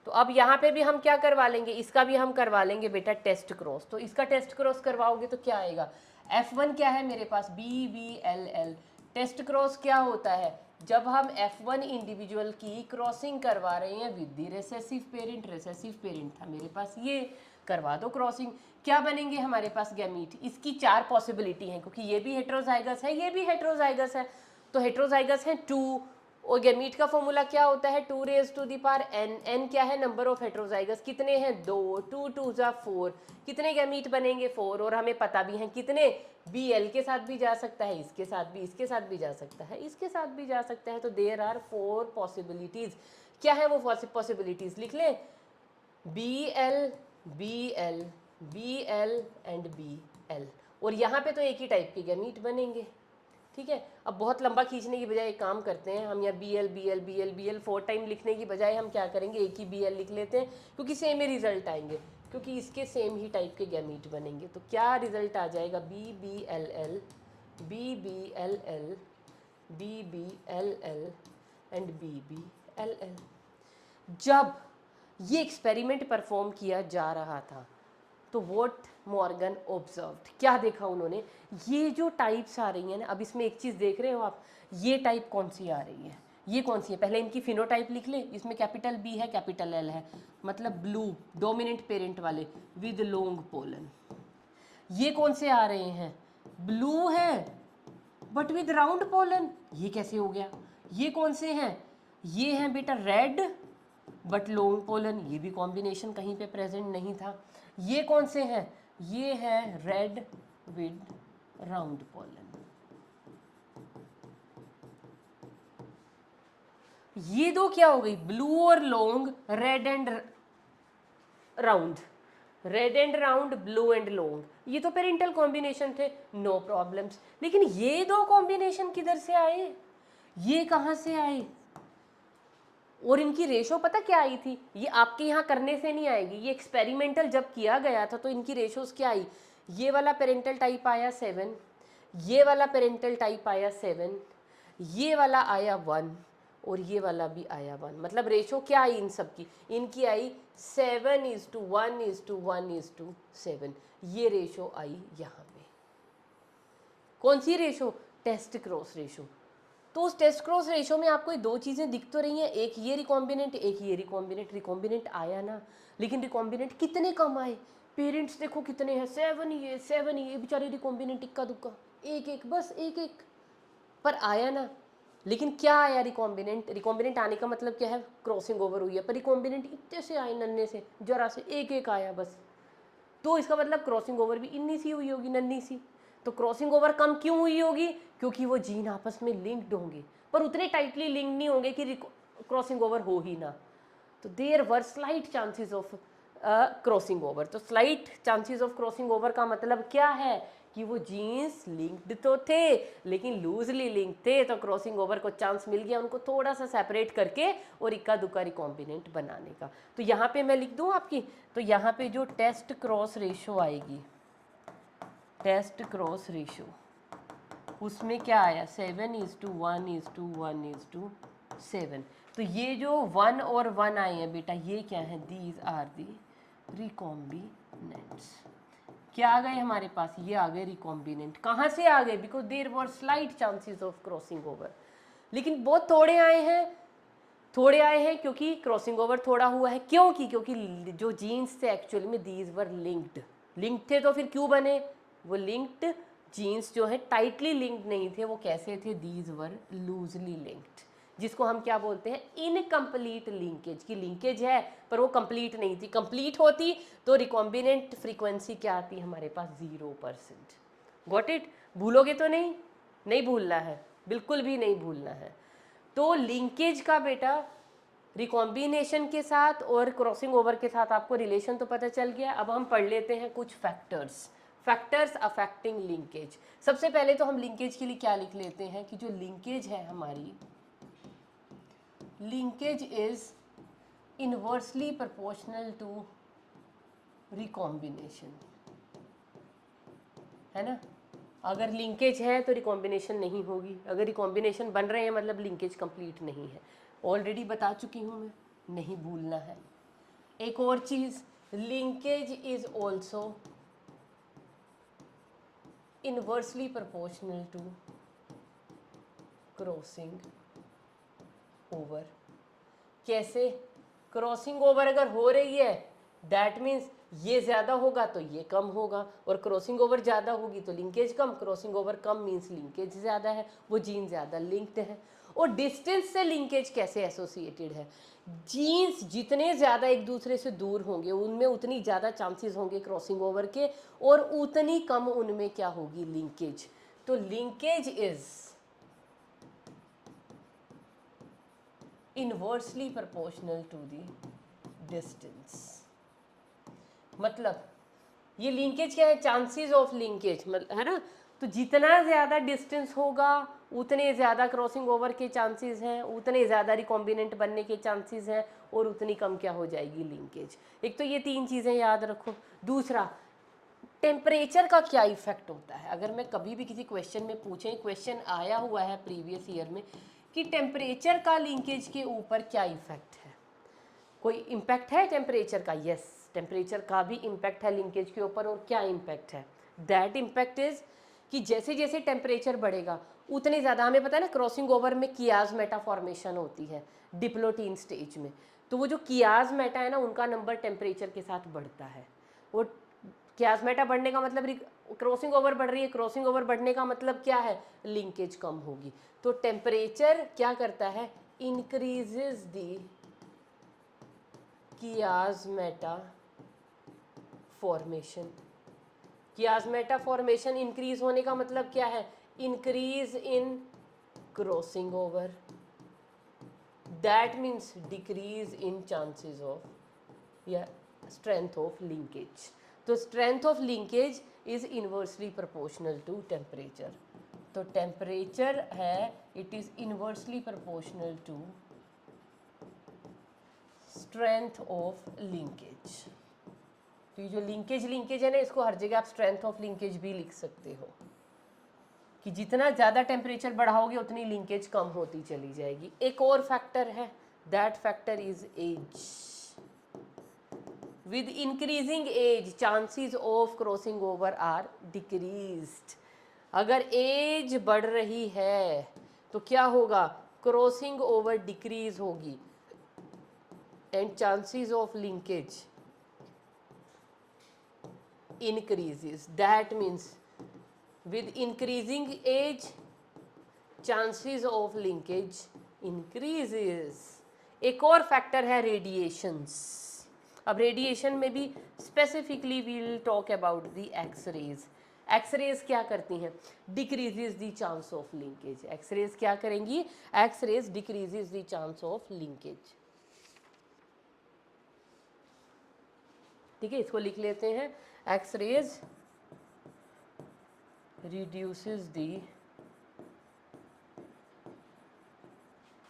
तो अब यहाँ पे भी हम क्या करवा लेंगे, इसका भी हम करवा लेंगे बेटा टेस्ट क्रॉस। तो इसका टेस्ट क्रॉस करवाओगे तो क्या आएगा, F1 क्या है मेरे पास, BBLL। टेस्ट क्रॉस क्या होता है, जब हम F1 इंडिविजुअल की क्रॉसिंग करवा रहे हैं with the recessive parent, recessive parent था मेरे पास ये, करवा दो क्रॉसिंग, क्या बनेंगे हमारे पास गैमीट। इसकी 4 पॉसिबिलिटी हैं, क्योंकि ये भी हेट्रोजाइगस है, ये भी हेट्रोजाइगस है, तो हेट्रोजाइगस है 2, और गैमीट का फॉर्मूला क्या होता है, 2 raised to the power n, n क्या है, नंबर ऑफ हेट्रोजाइगस कितने हैं, 2, 2 2 जा 4, कितने गैमीट बनेंगे 4, और हमें पता भी है कितने, BL के साथ भी जा सकता है, इसके साथ भी, इसके साथ भी जा सकता है, इसके साथ भी जा सकता है, तो देयर आर 4 पॉसिबिलिटीज। क्या है वो पॉसिबिलिटीज, लिख लें, BL BL BL and BL, और यहाँ पे तो एक ही टाइप के गैमीट बनेंगे, ठीक है। अब बहुत लंबा खींचने की बजाय एक काम करते हैं हम, या BL 4 टाइम लिखने की बजाय हम क्या करेंगे, एक ही BL लिख लेते हैं, क्योंकि सेम ही रिजल्ट आएंगे, क्योंकि इसके सेम ही टाइप के गैमीट बनेंगे। तो क्या रिजल्ट आ जाएगा, BBLL BBLL BBLL and BBLL। जब ये एक्सपेरिमेंट परफॉर्म किया जा रहा था तो व्हाट मॉर्गन ऑब्जर्व्ड, क्या देखा उन्होंने, ये जो टाइप्स आ रही हैं ना, अब इसमें एक चीज़ देख रहे हो आप, ये टाइप कौन सी आ रही है, ये कौन सी है, पहले इनकी फिनोटाइप लिख ले, इसमें कैपिटल बी है कैपिटल एल है, मतलब ब्लू डोमिनेंट पेरेंट वाले विद लॉन्ग पोलन। ये कौन से आ रहे हैं, ब्लू है बट विद राउंड पोलन, ये कैसे हो गया। ये कौन से हैं, ये हैं बेटा रेड बट लॉन्ग पोलन, ये भी कॉम्बिनेशन कहीं पे प्रेजेंट नहीं था। ये कौन से हैं, ये है रेड विद राउंड पोलन। ये दो क्या हो गई, ब्लू और long, red and round, red and round, blue and long, ये तो पेरेंटल कॉम्बिनेशन थे, नो प्रॉब्लम्स। लेकिन ये दो कॉम्बिनेशन किधर से आए, ये कहाँ से आए, और इनकी रेशो पता क्या आई थी, ये आपके यहाँ करने से नहीं आएगी, ये एक्सपेरिमेंटल जब किया गया था तो इनकी रेशोज क्या आई, ये वाला पेरेंटल टाइप आया 7, ये वाला पेरेंटल टाइप आया 7, ये वाला आया 1 और ये वाला भी आया 1, मतलब रेशो क्या आई इन सब की, इनकी आई 7:1:1:7, ये रेशो आई यहाँ पे। कौन सी रेशो, टेस्ट क्रॉस रेशो। तो उस टेस्ट क्रॉस रेशो में आपको दो चीज़ें दिख तो रही हैं, एक ये रिकॉम्बिनेंट एक ये रिकॉम्बिनेंट, रिकॉम्बिनेंट आया ना, लेकिन रिकॉम्बिनेंट कितने कम आए, पेरेंट्स देखो कितने हैं, 7 ये बेचारे रिकॉम्बिनेंट इक्का दुक्का, एक एक बस एक एक, पर आया ना। लेकिन क्या आया रिकॉम्बिनेंट, रिकॉम्बिनेंट आने का मतलब क्या है, क्रॉसिंग ओवर हुई है, पर रिकॉम्बिनेंट इतने से आए, नन्हे से, जरा से एक एक आया बस, तो इसका मतलब क्रॉसिंग ओवर भी इन्नी सी हुई होगी, नन्ही सी। तो क्रॉसिंग ओवर कम क्यों हुई होगी, क्योंकि वो जीन आपस में लिंक्ड होंगे, पर उतने टाइटली लिंक नहीं होंगे कि क्रॉसिंग ओवर हो ही ना। तो there were slight chances of crossing over. तो slight chances of crossing over का मतलब क्या है कि वो जीन्स लिंक्ड तो थे लेकिन लूजली लिंक थे, तो क्रॉसिंग ओवर को चांस मिल गया उनको थोड़ा सा सेपरेट करके और इक्का दुक्का रिकॉम्बिनेंट बनाने का। तो यहाँ पे मैं लिख दूँ आपकी, तो यहाँ पे जो टेस्ट क्रॉस रेशो आएगी, टेस्ट क्रॉस रेशो, उसमें क्या आया 7:1:1:7। तो ये जो 1 और 1 आए हैं बेटा, ये क्या है, दीज आर दी रिकॉम्बिनेंट्स। क्या आ गए हमारे पास, ये आ गए रिकॉम्बिनेंट। कहाँ से आ गए, because there were slight chances of crossing over, लेकिन बहुत थोड़े आए हैं, थोड़े आए हैं क्योंकि क्रॉसिंग ओवर थोड़ा हुआ है, क्योंकि जो जीन्स थे एक्चुअली में दीज वर लिंक्ड, लिंक्ड थे, तो फिर क्यों बने वो लिंक्ड जीन्स जो है, टाइटली लिंक्ड नहीं थे, वो कैसे थे, दीज वर लूजली लिंक्ड, जिसको हम क्या बोलते हैं, इनकम्प्लीट लिंकेज, की लिंकेज है पर वो कंप्लीट नहीं थी, कंप्लीट होती तो रिकॉम्बिनेंट फ्रीक्वेंसी क्या आती हमारे पास, 0%। गॉट इट, भूलोगे तो नहीं, नहीं भूलना है, बिल्कुल भी नहीं भूलना है। तो लिंकेज का बेटा रिकॉम्बिनेशन के साथ और क्रॉसिंग ओवर के साथ आपको रिलेशन तो पता चल गया। अब हम पढ़ लेते हैं कुछ फैक्टर्स, फैक्टर्स अफेक्टिंग लिंकेज। सबसे पहले तो हम लिंकेज के लिए क्या लिख लेते हैं कि जो लिंकेज है हमारी, linkage is inversely proportional to recombination, है ना। अगर लिंकेज है तो रिकॉम्बिनेशन नहीं होगी, अगर रिकॉम्बिनेशन बन रहे हैं मतलब लिंकेज कंप्लीट नहीं है। ऑलरेडी बता चुकी हूँ मैं, नहीं भूलना है। एक और चीज़, linkage is also inversely proportional to crossing over. कैसे, क्रॉसिंग ओवर अगर हो रही है दैट मीन्स ये ज़्यादा होगा तो ये कम होगा, और क्रॉसिंग ओवर ज़्यादा होगी तो लिंकेज कम, crossing over come means linkage ज़्यादा है, वो जीन ज़्यादा लिंक्ड है। और डिस्टेंस से लिंकेज कैसे एसोसिएटेड है, जीन्स जितने ज़्यादा एक दूसरे से दूर होंगे उनमें उतनी ज़्यादा चांसेस होंगे क्रॉसिंग ओवर के, और उतनी कम उनमें क्या होगी, लिंकेज। तो linkage is inversely proportional to the distance. मतलब ये लिंकेज क्या है, चांसेस ऑफ लिंकेज, है ना। तो जितना ज़्यादा डिस्टेंस होगा उतने ज़्यादा क्रॉसिंग ओवर के चांसेस हैं, उतने ज़्यादा रिकॉम्बिनेंट बनने के चांसेस हैं, और उतनी कम क्या हो जाएगी, लिंकेज। एक तो ये 3 चीज़ें याद रखो। दूसरा, टेम्परेचर का क्या इफेक्ट होता है। अगर मैं कभी भी किसी क्वेश्चन में पूछें, क्वेश्चन आया हुआ है प्रीवियस ईयर में कि टेम्परेचर का लिंकेज के ऊपर क्या इफेक्ट है, कोई इम्पैक्ट है टेम्परेचर का, यस। टेम्परेचर का भी इम्पैक्ट है लिंकेज के ऊपर, और क्या इम्पैक्ट है? दैट इम्पैक्ट इज कि जैसे जैसे टेम्परेचर बढ़ेगा उतने ज़्यादा, हमें पता है ना क्रॉसिंग ओवर में कियाज़मेटा फॉर्मेशन होती है डिप्लोटीन स्टेज में, तो वो जो कियाज़मेटा है ना उनका नंबर टेम्परेचर के साथ बढ़ता है। वो कियाज़मेटा बढ़ने का मतलब क्रॉसिंग ओवर बढ़ रही है, क्रॉसिंग ओवर बढ़ने का मतलब क्या है? लिंकेज कम होगी। तो टेम्परेचर क्या करता है? Increases the chiasmata formation. Chiasmata formation increase होने का मतलब क्या है? Increase in crossing over, that means decrease in chances of या स्ट्रेंथ ऑफ लिंकेज। तो strength of linkage is inversely proportional to temperature. तो टेम्परेचर है, it is inversely proportional to strength of linkage. तो ये जो लिंकेज है ना, इसको हर जगह आप स्ट्रेंथ ऑफ लिंकेज भी लिख सकते हो कि जितना ज़्यादा टेम्परेचर बढ़ाओगे उतनी लिंकेज कम होती चली जाएगी। एक और फैक्टर है, that factor is age. With increasing age chances of crossing over are decreased. अगर एज बढ़ रही है तो क्या होगा? क्रॉसिंग ओवर डिक्रीज होगी and chances of linkage increases. That means with increasing age chances of linkage increases. एक और फैक्टर है रेडिएशंस। अब रेडिएशन में भी specifically we will talk about the X-rays. X-rays क्या करती हैं? Decreases the chance of linkage. X-rays क्या करेंगी? X-rays decreases the chance of linkage. ठीक है, इसको लिख लेते हैं। X-rays reduces the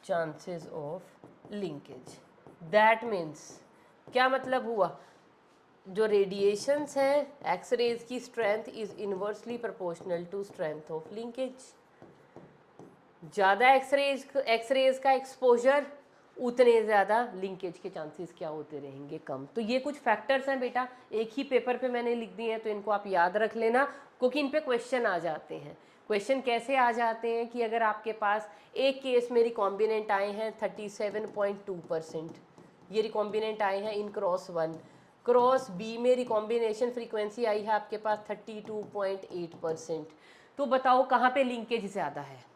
chances of linkage. That means क्या मतलब हुआ? जो रेडिएशंस हैं एक्सरेज की strength is inversely proportional to strength of linkage. ज़्यादा एक्सरेज का एक्सपोजर उतने ज़्यादा लिंकेज के चांसेस क्या होते रहेंगे? कम। तो ये कुछ फैक्टर्स हैं बेटा, एक ही पेपर पे मैंने लिख दिए हैं, तो इनको आप याद रख लेना क्योंकि इन पे क्वेश्चन आ जाते हैं। क्वेश्चन कैसे आ जाते हैं कि अगर आपके पास एक केस में रिकॉम्बिनेंट आए हैं 37.2%, ये रिकॉम्बिनेंट आए हैं इन क्रॉस 1, क्रॉस बी में रिकॉम्बिनेशन फ्रीक्वेंसी आई है आपके पास 32.8%, तो बताओ कहाँ पे लिंकेज ज़्यादा है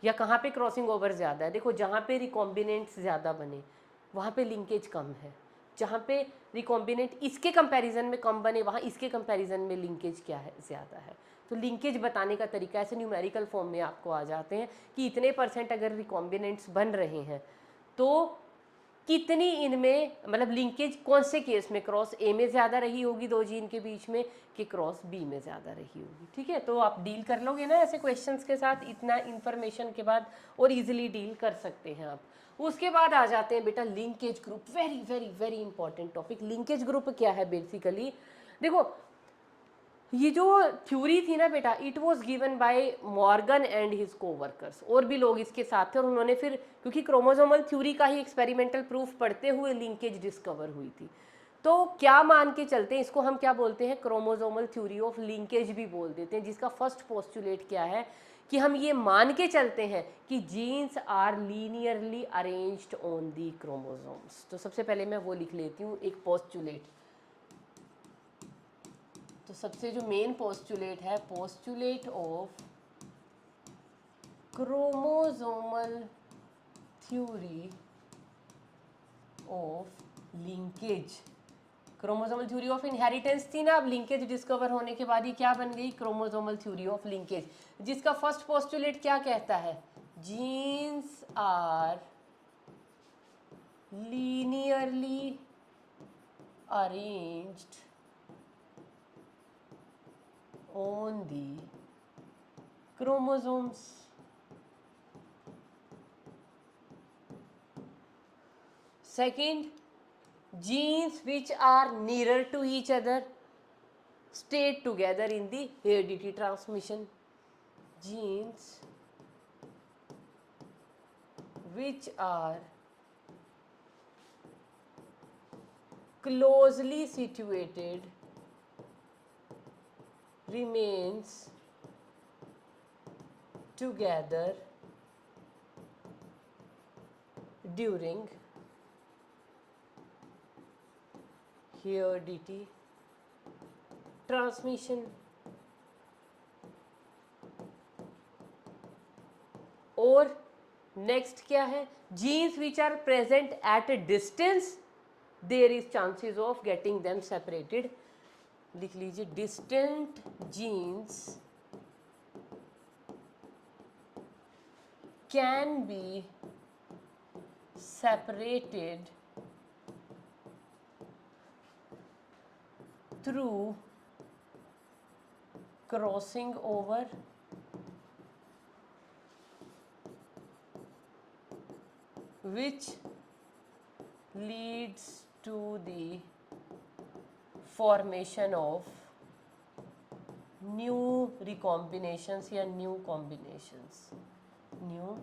या कहाँ पे क्रॉसिंग ओवर ज़्यादा है? देखो, जहाँ पे रिकॉम्बिनेंट्स ज़्यादा बने वहाँ पे लिंकेज कम है, जहाँ पे रिकॉम्बिनेंट इसके कंपैरिजन में कम बने वहाँ इसके कंपैरिजन में लिंकेज क्या है? ज़्यादा है। तो लिंकेज बताने का तरीका ऐसे न्यूमेरिकल फॉर्म में आपको आ जाते हैं कि इतने % अगर रिकॉम्बिनेंट्स बन रहे हैं तो कितनी इनमें, मतलब लिंकेज कौन से केस में क्रॉस ए में ज़्यादा रही होगी दो जीन के बीच में कि क्रॉस बी में ज़्यादा रही होगी। ठीक है, तो आप डील कर लोगे ना ऐसे क्वेश्चंस के साथ, इतना इन्फॉर्मेशन के बाद, और इजीली डील कर सकते हैं आप। उसके बाद आ जाते हैं बेटा linkage group. Very very very important topic. Linkage group क्या है बेसिकली? देखो, ये जो थ्योरी थी ना बेटा, it was given by Morgan and his coworkers. और भी लोग इसके साथ थे और उन्होंने फिर, क्योंकि क्रोमोसोमल थ्योरी का ही एक्सपेरिमेंटल प्रूफ पढ़ते हुए लिंकेज डिस्कवर हुई थी, तो क्या मान के चलते हैं इसको? हम क्या बोलते हैं? क्रोमोसोमल थ्योरी ऑफ लिंकेज भी बोल देते हैं, जिसका फर्स्ट पोस्टुलेट क्या है कि हम ये मान के चलते हैं कि genes are linearly arranged on the chromosomes. तो सबसे पहले मैं वो लिख लेती हूँ, एक पोस्टुलेट। तो सबसे जो मेन पोस्टुलेट है, postulate of chromosomal theory of linkage. Chromosomal theory of inheritance थी ना, अब लिंकेज डिस्कवर होने के बाद ये क्या बन गई? क्रोमोसोमल थ्योरी ऑफ लिंकेज, जिसका फर्स्ट पोस्टुलेट क्या कहता है? Genes are linearly arranged on the chromosomes. Second, genes which are nearer to each other stay together in the heredity transmission. Genes which are closely situated remains together during, here dt, transmission. और next क्या है, genes which are present at a distance there is chances of getting them separated. लिख लीजिए, distant genes can be separated through crossing over which leads to the formation of new recombinations या new combinations, new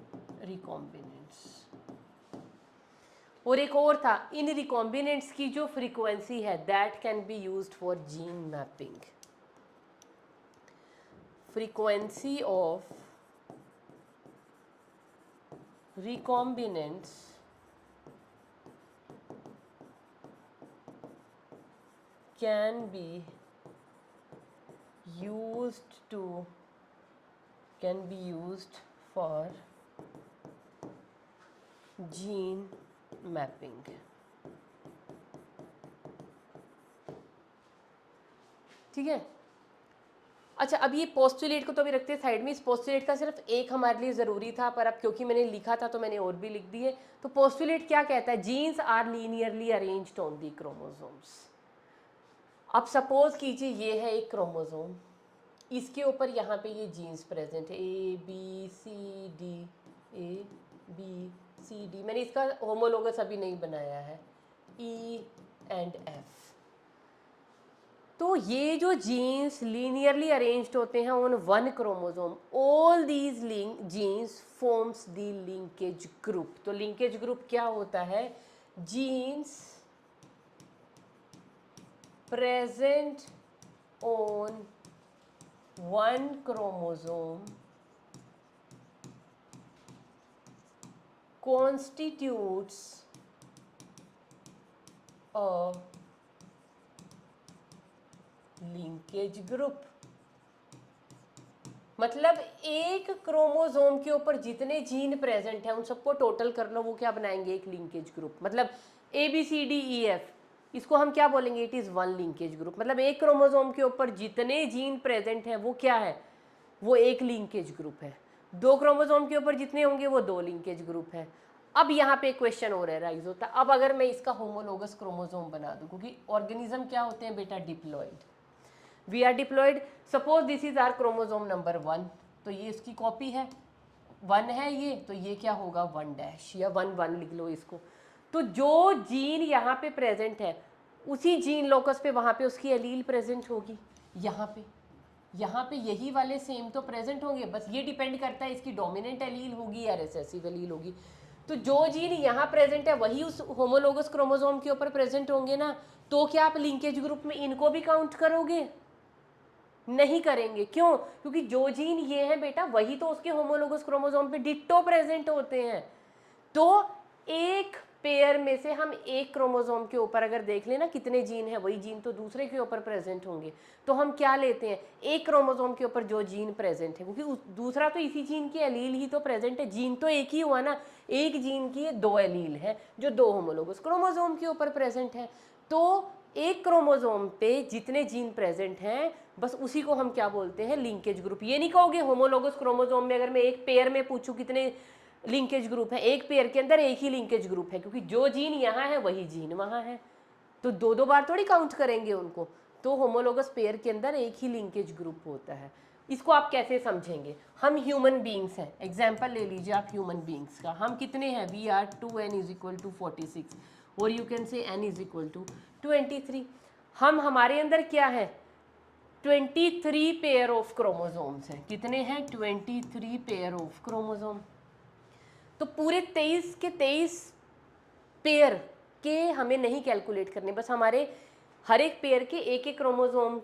recombinants. और एक और था, इन recombinants की जो frequency है that can be used for gene mapping. Frequency of recombinants can be used for gene mapping. ठीक है. अच्छा, अब ये पोस्टुलेट को तो अभी रखते हैं साइड में. इस पोस्टुलेट का सिर्फ एक हमारे लिए ज़रूरी था, पर अब क्योंकि मैंने लिखा था तो मैंने और भी लिख दिए. तो पोस्टुलेट क्या कहता है, genes are linearly arranged on the chromosomes. अब सपोज कीजिए ये है एक क्रोमोसोम, इसके ऊपर यहाँ पे ये जीन्स प्रेजेंट है, ए बी सी डी. मैंने इसका होमोलोगस अभी नहीं बनाया है, ई एंड एफ. तो ये जो जीन्स लीनियरली अरेंज्ड होते हैं on one chromosome, all these genes forms the linkage group. तो लिंकेज ग्रुप क्या होता है, genes present on one chromosome constitutes a linkage group. मतलब एक क्रोमोसोम के ऊपर जितने जीन प्रेजेंट हैं उन सबको टोटल कर लो, वो क्या बनाएंगे, एक लिंकेज ग्रुप. मतलब A B C D E F, इसको हम क्या बोलेंगे, it is one linkage group. मतलब एक क्रोमोसोम के ऊपर जितने जीन प्रेजेंट हैं वो क्या है, वो एक लिंकेज ग्रुप है. दो क्रोमोसोम के ऊपर जितने होंगे वो दो लिंकेज ग्रुप है. अब यहाँ पे क्वेश्चन हो रहा है राइज होता, अब अगर मैं इसका होमोलोगस क्रोमोसोम बना दूं, क्योंकि ऑर्गेनिज्म क्या होते हैं बेटा, diploid. We are diploid. Suppose this is our chromosome number 1, तो ये इसकी कॉपी है, 1 है ये, तो ये क्या होगा 1' या 1 लिख लो इसको. तो जो जीन यहाँ पे प्रेजेंट है उसी जीन लोकस पे वहाँ पे उसकी एलील प्रेजेंट होगी. यहाँ पे यही वाले सेम तो प्रेजेंट होंगे, बस ये डिपेंड करता है इसकी डोमिनेंट एलील होगी या रिसेसिव एलील होगी. तो जो जीन यहाँ प्रेजेंट है वही उस होमोलोगस क्रोमोसोम के ऊपर प्रेजेंट होंगे ना. तो क्या आप लिंकेज ग्रुप में इनको भी काउंट करोगे, नहीं करेंगे. क्यों, क्योंकि जो जीन ये है बेटा वही तो उसके होमोलोगस क्रोमोसोम पे डिट्टो प्रेजेंट होते हैं. तो एक पेयर में से हम एक क्रोमोसोम के ऊपर अगर देख लेना कितने जीन है, वही जीन तो दूसरे के ऊपर प्रेजेंट होंगे. तो हम क्या लेते हैं, एक क्रोमोसोम के ऊपर जो जीन प्रेजेंट है, क्योंकि दूसरा तो इसी जीन की एलील ही तो प्रेजेंट है. जीन तो एक ही हुआ ना, एक जीन की 2 एलील है जो 2 होमोलोगस क्रोमोसोम के ऊपर प्रेजेंट है. तो एक क्रोमोसोम पे जितने जीन प्रेजेंट हैं बस उसी को हम क्या बोलते हैं, लिंकेज ग्रुप. ये नहीं कहोगे होमोलोगस क्रोमोसोम में अगर मैं एक पेयर में पूछूं कितने लिंकेज ग्रुप है, एक पेयर के अंदर एक ही लिंकेज ग्रुप है, क्योंकि जो जीन यहाँ है वही जीन वहाँ है. तो दो बार थोड़ी काउंट करेंगे उनको. तो होमोलोगस पेयर के अंदर एक ही लिंकेज ग्रुप होता है. इसको आप कैसे समझेंगे, हम ह्यूमन बींग्स हैं, एग्जाम्पल ले लीजिए आप ह्यूमन बींग्स का. हम कितने हैं, वी आर 2n = 46 और यू कैन से n = 23. हम हमारे अंदर क्या है, 23 पेयर ऑफ क्रोमोसोम्स हैं. कितने हैं, 23 पेयर ऑफ क्रोमोसोम. तो पूरे 23 के 23 पेयर के हमें नहीं कैलकुलेट करने, बस हमारे हर एक पेयर के एक एक क्रोमोसोम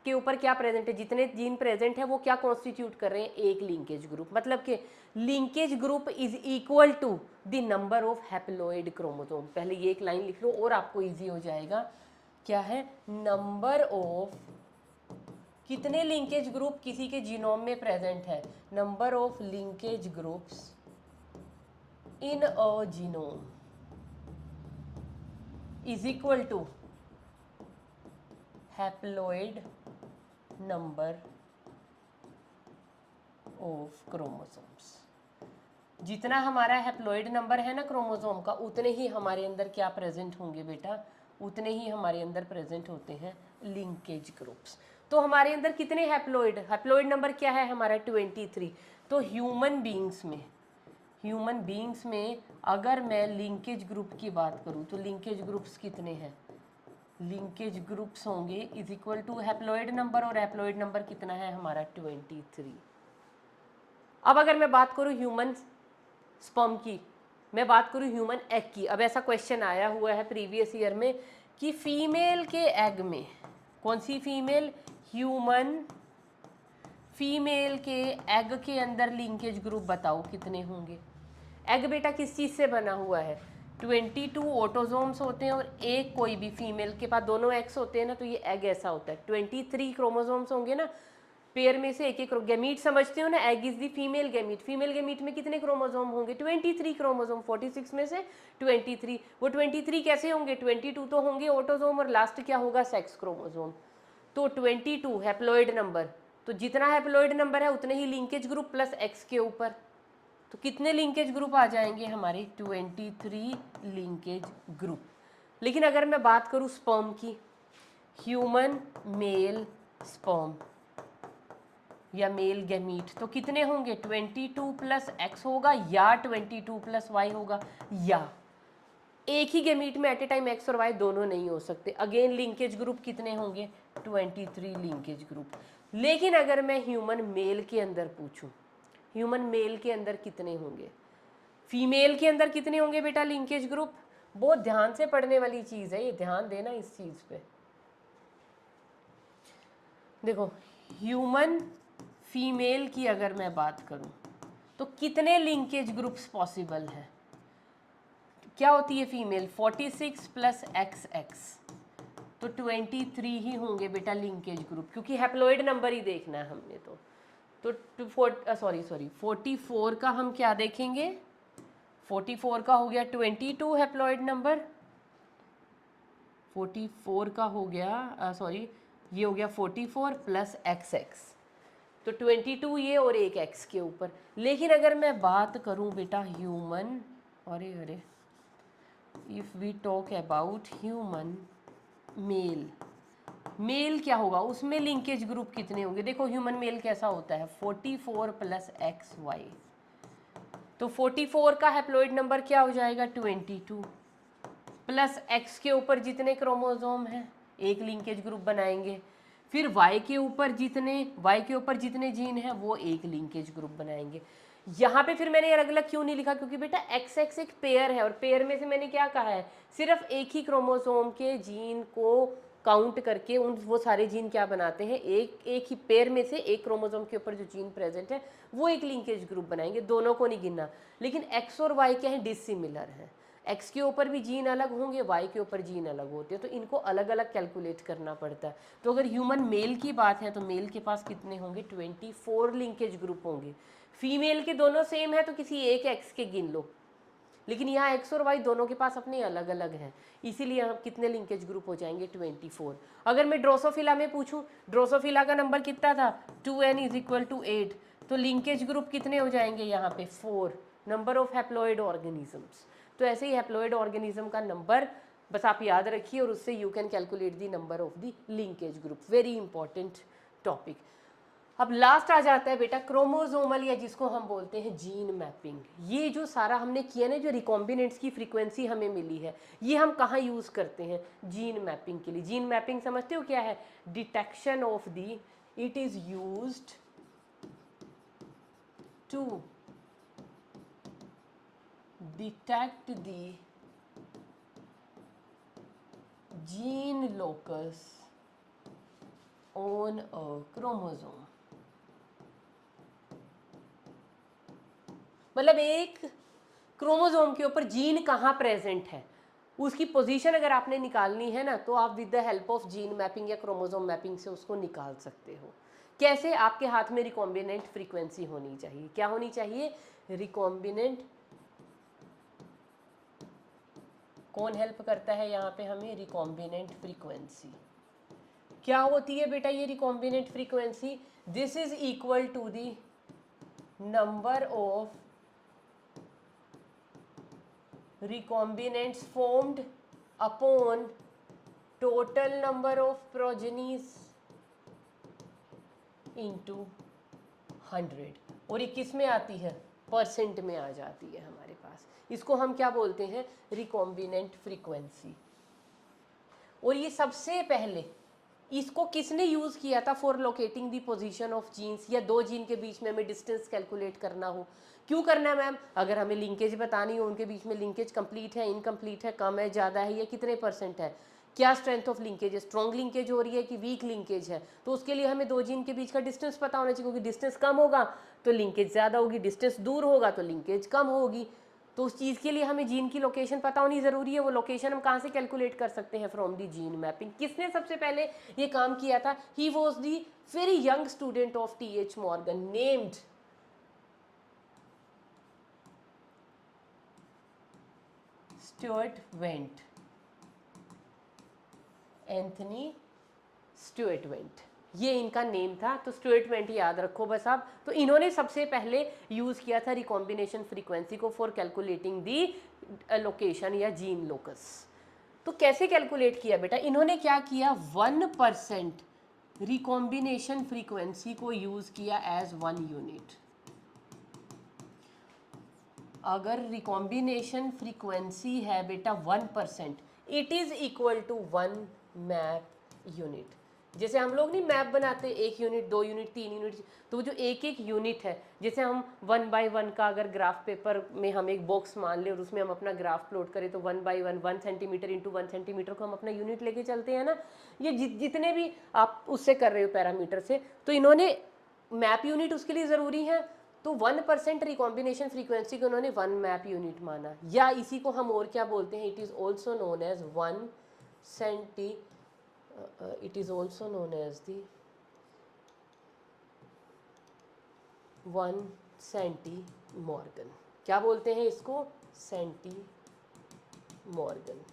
के ऊपर क्या प्रेजेंट है, जितने जीन प्रेजेंट है वो क्या कॉन्स्टिट्यूट कर रहे हैं, एक लिंकेज ग्रुप। मतलब कि linkage group is equal to the number of haploid chromosome. पहले ये एक लाइन लिख लो और आपको इजी हो जाएगा। क्या है, नंबर ऑफ, कितने लिंकेज ग्रुप किसी के जीनोम में प्रेजेंट है, number of linkage groups in a genome is equal to haploid number of chromosomes. जितना हमारा हैप्लॉइड नंबर है ना क्रोमोसोम का, उतने ही हमारे अंदर क्या प्रेजेंट होंगे बेटा, उतने ही हमारे अंदर प्रेजेंट होते हैं लिंकेज ग्रुप्स। तो हमारे अंदर कितने हैप्लॉइड, हैप्लॉइड नंबर क्या है हमारा 23। तो ह्यूमन बींग्स में अगर मैं लिंकेज ग्रुप की बात करूं तो लिंकेज ग्रुप्स कितने हैं, लिंकेज ग्रुप्स होंगे is equal to haploid number, और हैप्लॉइड नंबर कितना है हमारा 23। अब अगर मैं बात करूं ह्यूमन स्पर्म की, मैं बात करूं ह्यूमन एग की। अब ऐसा क्वेश्चन आया हुआ है प्रीवियस ईयर में कि फीमेल के एग में, कौन सी फीमेल, ह्यूमन फीमेल के एग के अंदर लिंकेज ग्रुप बताओ कितने होंगे। एग बेटा किस चीज़ से बना हुआ है, 22 ऑटोजोम्स होते हैं और एक कोई भी फीमेल के पास दोनों एग्स होते हैं ना, तो ये एग ऐसा होता है। 23 क्रोमोसोम्स होंगे ना, पेयर में से एक एक गैमीट समझते हो ना, egg is the female gamete. Female gamete में कितने क्रोमोसोम होंगे, 23 क्रोमोसोम, 46 में से 23। वो 23 कैसे होंगे, 22 तो होंगे ऑटोजोम और लास्ट क्या होगा, सेक्स क्रोमोसोम। तो 22 हैप्लॉइड नंबर, तो जितना हैप्लॉइड नंबर है उतने ही लिंकेज ग्रुप प्लस एक्स के ऊपर, तो कितने लिंकेज ग्रुप आ जाएंगे हमारे, 23 लिंकेज ग्रुप। लेकिन अगर मैं बात करूं स्पर्म की, ह्यूमन मेल स्पर्म या मेल गैमीट, तो कितने होंगे, 22 प्लस एक्स होगा या 22 प्लस वाई होगा, या एक ही गैमीट में एट ए टाइम एक्स और वाई दोनों नहीं हो सकते। अगेन लिंकेज ग्रुप कितने होंगे, 23 लिंकेज ग्रुप। लेकिन अगर मैं ह्यूमन मेल के अंदर पूछूं, ह्यूमन मेल के अंदर कितने होंगे, फीमेल के अंदर कितने होंगे बेटा लिंकेज ग्रुप। बहुत ध्यान से पढ़ने वाली चीज़ है ये, ध्यान देना इस चीज़ पे। देखो ह्यूमन फीमेल की अगर मैं बात करूं तो कितने लिंकेज ग्रुप्स पॉसिबल हैं, क्या होती है फीमेल, 46 प्लस एक्स एक्स, तो 23 ही होंगे बेटा लिंकेज ग्रुप, क्योंकि हैप्लॉइड नंबर ही देखना है हमने। तो सॉरी 44 का हम क्या देखेंगे, 44 का हो गया 22 हैप्लॉइड नंबर, 44 का हो गया सॉरी ये हो गया 44 प्लस एक्स एक्स, तो 22 ये और एक एक्स के ऊपर। लेकिन अगर मैं बात करूं बेटा ह्यूमन, अरे अरे if we talk about human male, male क्या होगा, उसमें लिंकेज ग्रुप कितने होंगे। देखो ह्यूमन मेल कैसा होता है, 44 प्लस एक्स वाई, तो 44 का हैप्लॉइड नंबर क्या हो जाएगा, 22 प्लस एक्स के ऊपर जितने क्रोमोसोम हैं एक लिंकेज ग्रुप बनाएंगे, फिर वाई के ऊपर जितने जीन हैं वो एक लिंकेज ग्रुप बनाएंगे। यहाँ पे फिर मैंने अलग अलग क्यों नहीं लिखा, क्योंकि बेटा एक्स एक्स एक पेयर है और पेयर में से मैंने क्या कहा है, सिर्फ एक ही क्रोमोसोम के जीन को काउंट करके उन वो सारे जीन क्या बनाते हैं, एक ही पेयर में से एक क्रोमोसोम के ऊपर जो जीन प्रेजेंट है वो एक लिंकेज ग्रुप बनाएंगे, दोनों को नहीं गिनना। लेकिन एक्स और वाई क्या है, डिसिमिलर है, एक्स के ऊपर भी जीन अलग होंगे, वाई के ऊपर जीन अलग होते हैं, तो इनको अलग अलग कैलकुलेट करना पड़ता है। तो अगर ह्यूमन मेल की बात है तो मेल के पास कितने होंगे, 24 लिंकेज ग्रुप होंगे। फीमेल के दोनों सेम है तो किसी एक एक्स के गिन लो, लेकिन यहाँ एक्स और वाई दोनों के पास अपने अलग अलग हैं, इसीलिए यहाँ कितने लिंकेज ग्रुप हो जाएंगे, 24। अगर मैं ड्रोसोफिला में पूछूं, ड्रोसोफिला का नंबर कितना था, 2n इज इक्वल टू 8, तो लिंकेज ग्रुप कितने हो जाएंगे यहाँ पे, 4, नंबर ऑफ हैप्लॉइड ऑर्गेनिजम्स। तो ऐसे ही हैप्लॉइड ऑर्गेनिज्म का नंबर बस आप याद रखिए और उससे you can calculate the number of the linkage group, very important topic. अब लास्ट आ जाता है बेटा क्रोमोसोमल, या जिसको हम बोलते हैं जीन मैपिंग। ये जो सारा हमने किया ना, जो रिकॉम्बिनेंट्स की फ्रीक्वेंसी हमें मिली है, ये हम कहाँ यूज़ करते हैं, जीन मैपिंग के लिए। जीन मैपिंग समझते हो क्या है, detection of the, it is used to detect the gene locus on a chromosome, मतलब एक क्रोमोसोम के ऊपर जीन कहाँ प्रेजेंट है उसकी पोजीशन अगर आपने निकालनी है ना, तो आप with the help of gene mapping या क्रोमोसोम मैपिंग से उसको निकाल सकते हो। कैसे? आपके हाथ में रिकॉम्बिनेंट फ्रीक्वेंसी होनी चाहिए। क्या होनी चाहिए? रिकॉम्बिनेंट। कौन हेल्प करता है यहाँ पे हमें? Recombinant frequency. क्या होती है बेटा ये recombinant frequency? This is equal to the number of recombinants formed upon total number of progenies into 100। और ये किस में आती है? परसेंट में आ जाती है हमारे पास। इसको हम क्या बोलते हैं? Recombinant frequency. और ये सबसे पहले इसको किसने यूज़ किया था? For locating the position of genes, या दो जीन के बीच में हमें डिस्टेंस कैलकुलेट करना हो। क्यों करना है मैम? अगर हमें लिंकेज बतानी हो, उनके बीच में लिंकेज कंप्लीट है, इनकम्प्लीट है, कम है, ज़्यादा है, या कितने परसेंट है, क्या स्ट्रेंथ ऑफ लिंकेज है, स्ट्रॉन्ग लिंकेज हो रही है कि वीक लिंकेज है, तो उसके लिए हमें दो जीन के बीच का डिस्टेंस पता होना चाहिए। क्योंकि डिस्टेंस कम होगा तो लिंकेज ज़्यादा होगी, डिस्टेंस दूर होगा तो लिंकेज कम होगी। तो उस चीज़ के लिए हमें जीन की लोकेशन पता होनी ज़रूरी है। वो लोकेशन हम कहाँ से कैलकुलेट कर सकते हैं? From the gene mapping. किसने सबसे पहले ये काम किया था? He was the very young student of TH. Morgan named Stuart went, Anthony Stuart went, ये इनका नेम था। तो स्टुअर्ट वेंट याद रखो बस आप। तो इन्होंने सबसे पहले यूज़ किया था रिकॉम्बिनेशन फ्रीक्वेंसी को फॉर कैलकुलेटिंग दी लोकेशन या जीन लोकस। तो कैसे कैलकुलेट किया बेटा? इन्होंने क्या किया? 1% रिकॉम्बिनेशन फ्रीक्वेंसी को यूज़ किया एज 1 यूनिट। अगर रिकॉम्बिनेशन फ्रीक्वेंसी है बेटा 1%, it is equal to 1 map unit. जैसे हम लोग नहीं मैप बनाते 1 यूनिट, 2 यूनिट, 3 यूनिट, तो जो एक एक यूनिट है, जैसे हम 1 बाई 1 का अगर ग्राफ पेपर में हम एक बॉक्स मान लें और उसमें हम अपना ग्राफ प्लॉट करें, तो 1 बाई 1 1 सेंटीमीटर इंटू 1 सेंटीमीटर को हम अपना यूनिट लेके चलते हैं ना। ये जितने भी आप उससे कर रहे हो पैरामीटर से, तो इन्होंने मैप यूनिट उसके लिए ज़रूरी है। तो 1% रिकॉम्बिनेशन फ्रीक्वेंसी को उन्होंने 1 मैप यूनिट माना। या इसी को हम और क्या बोलते हैं? It is also known as 1 centi, it is also known as the 1 centimorgan. क्या बोलते हैं इसको? Centimorgan.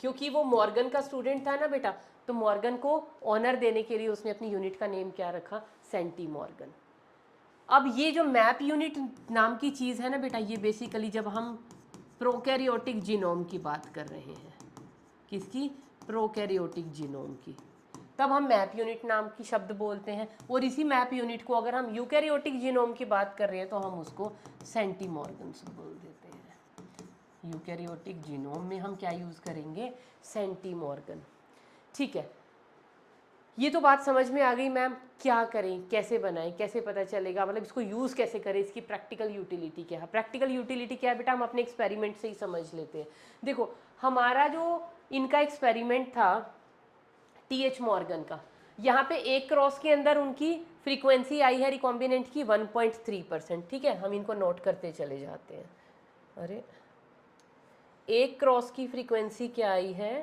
क्योंकि वो मॉर्गन का स्टूडेंट था ना बेटा, तो मॉर्गन को ऑनर देने के लिए उसने अपनी यूनिट का नेम क्या रखा? Centimorgan. अब ये जो मैप यूनिट नाम की चीज़ है ना बेटा, ये बेसिकली जब हम प्रोकैरियोटिक जीनोम की बात कर रहे हैं, किसकी? प्रोकैरियोटिक जीनोम की, तब हम मैप यूनिट नाम की शब्द बोलते हैं। और इसी मैप यूनिट को अगर हम यूकैरियोटिक जीनोम की बात कर रहे हैं तो हम उसको सेंटीमॉर्गन्स बोल देते हैं। यूकैरियोटिक जीनोम में हम क्या यूज़ करेंगे? सेंटीमॉर्गन। ठीक है, ये तो बात समझ में आ गई मैम। क्या करें, कैसे बनाएं, कैसे पता चलेगा, मतलब इसको यूज़ कैसे करें, इसकी प्रैक्टिकल यूटिलिटी क्या है? प्रैक्टिकल यूटिलिटी क्या है बेटा? हम अपने एक्सपेरिमेंट से ही समझ लेते हैं। देखो, हमारा जो इनका एक्सपेरिमेंट था टी.एच. मॉर्गन का, यहाँ पे एक क्रॉस के अंदर उनकी फ्रीक्वेंसी आई है रिकॉम्बिनेंट की 1.3%। ठीक है, हम इनको नोट करते चले जाते हैं। अरे, एक क्रॉस की फ्रीक्वेंसी क्या आई है?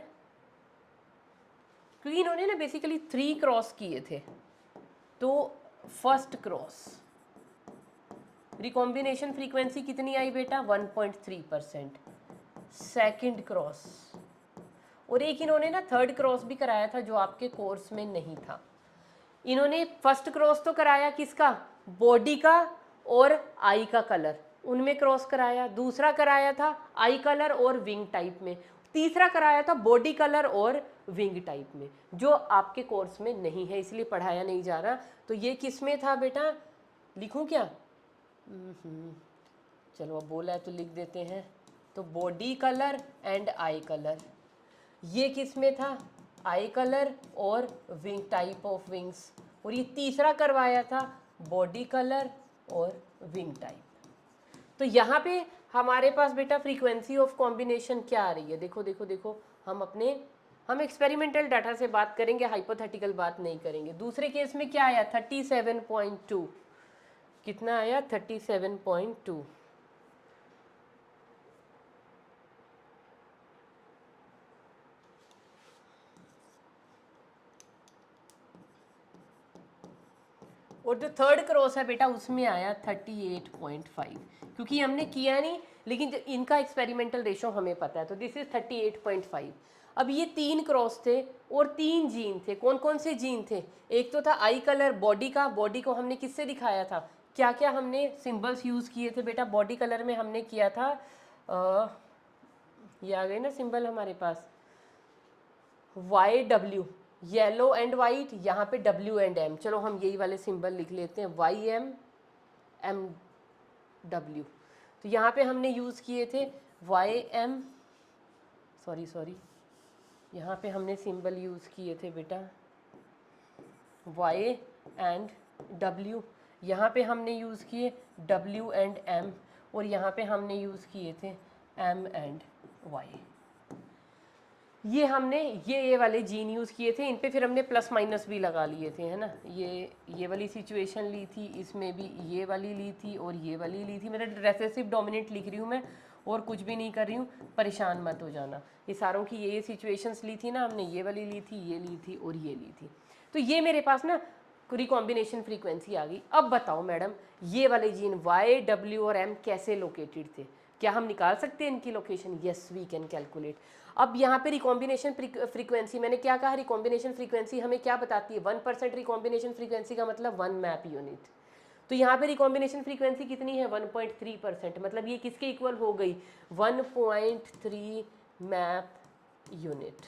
क्योंकि इन्होंने ना बेसिकली 3 क्रॉस किए थे। तो फर्स्ट क्रॉस रिकॉम्बिनेशन फ्रीक्वेंसी कितनी आई बेटा? 1.3%। सेकंड क्रॉस, और एक इन्होंने ना थर्ड क्रॉस भी कराया था जो आपके कोर्स में नहीं था। इन्होंने फर्स्ट क्रॉस तो कराया किसका? बॉडी का और आई का कलर, उनमें क्रॉस कराया। दूसरा कराया था आई कलर और विंग टाइप में। तीसरा कराया था बॉडी कलर और विंग टाइप में, जो आपके कोर्स में नहीं है, इसलिए पढ़ाया नहीं जा रहा। तो ये किस में था बेटा? लिखूं क्या? चलो, अब बोला है तो लिख देते हैं। तो body colour and I colour, ये किस में था? आई कलर और विंग टाइप ऑफ विंग्स। और ये तीसरा करवाया था बॉडी कलर और विंग टाइप। तो यहाँ पे हमारे पास बेटा फ्रीक्वेंसी ऑफ कॉम्बिनेशन क्या आ रही है? देखो देखो देखो, हम अपने हम एक्सपेरिमेंटल डाटा से बात करेंगे, हाइपोथेटिकल बात नहीं करेंगे। दूसरे केस में क्या आया 37.2, कितना आया 37.2। और जो थर्ड क्रॉस है बेटा उसमें आया 38.5, क्योंकि हमने किया नहीं, लेकिन इनका एक्सपेरिमेंटल रेशो हमें पता है, तो दिस इज 38.5। अब ये 3 क्रॉस थे और 3 जीन थे। कौन कौन से जीन थे? एक तो था आई कलर बॉडी का, बॉडी को हमने किससे दिखाया था, क्या क्या हमने सिंबल्स यूज़ किए थे बेटा? बॉडी कलर में हमने किया था ये आ गए ना सिंबल हमारे पास, YW, येलो एंड वाइट, यहाँ पे W एंड M। चलो हम यही वाले सिंबल लिख लेते हैं, YMMW। तो यहाँ पे हमने यूज़ किए थे YM, सॉरी, यहाँ पे हमने सिंबल यूज़ किए थे बेटा Y एंड W, यहाँ पे हमने यूज़ किए W एंड M, और यहाँ पे हमने यूज़ किए थे M एंड Y। ये हमने ये वाले जीन यूज़ किए थे, इन पे फिर हमने प्लस माइनस भी लगा लिए थे, है ना। ये वाली सिचुएशन ली थी, इसमें भी ये वाली ली थी और ये वाली ली थी। मेरा रेसेसिव डोमिनेंट लिख रही हूँ मैं और कुछ भी नहीं कर रही हूँ, परेशान मत हो जाना। ये सारों की ये सिचुएशंस ली थी ना हमने, ये वाली ली थी, ये ली थी और ये ली थी। तो ये मेरे पास ना रिकॉम्बिनेशन फ्रीक्वेंसी आ गई। अब बताओ मैडम, ये वाले जीन YW और M कैसे लोकेटेड थे? क्या हम निकाल सकते हैं इनकी location? Yes, we can calculate. अब यहाँ पे रिकॉम्बिनेशन फ्रीक्वेंसी, मैंने क्या कहा, रिकॉम्बिनेशन फ्रीक्वेंसी हमें क्या बताती है? 1% रिकॉम्बिनेशन फ्रीक्वेंसी का मतलब 1 मैप यूनिट। तो यहाँ पे रिकॉम्बिनेशन फ्रीक्वेंसी कितनी है? 1.3%, मतलब ये किसके इक्वल हो गई? 1.3 मैप यूनिट।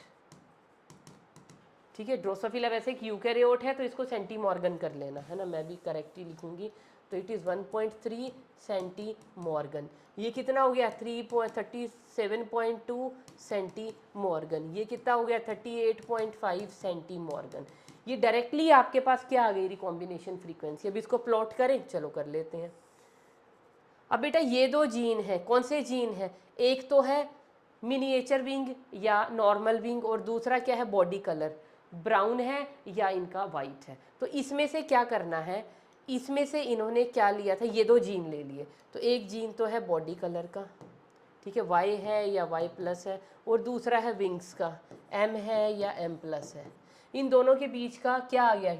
ठीक है, ड्रोसोफिला वैसे एक यूकैरियोट है तो इसको सेंटीमॉर्गन कर लेना, है ना, मैं भी करेक्टली लिखूंगी। तो इट इज़ 1.3 सेंटीमॉर्गन। ये कितना हो गया? 37.2 सेंटीमॉर्गन। ये कितना हो गया? 38.5 सेंटीमॉर्गन। ये डायरेक्टली आपके पास क्या आ गई? Recombination frequency. अब इसको प्लॉट करें, चलो कर लेते हैं। अब बेटा ये दो जीन है, कौन से जीन है? एक तो है मिनिएचर विंग या नॉर्मल विंग, और दूसरा क्या है? बॉडी कलर, ब्राउन है या इनका वाइट है। तो इसमें से क्या करना है? इसमें से इन्होंने क्या लिया था? ये दो जीन ले लिए। तो एक जीन तो है बॉडी कलर का, ठीक है, Y है या Y+ है, और दूसरा है विंग्स का, M है या M+ है। इन दोनों के बीच का क्या आ गया?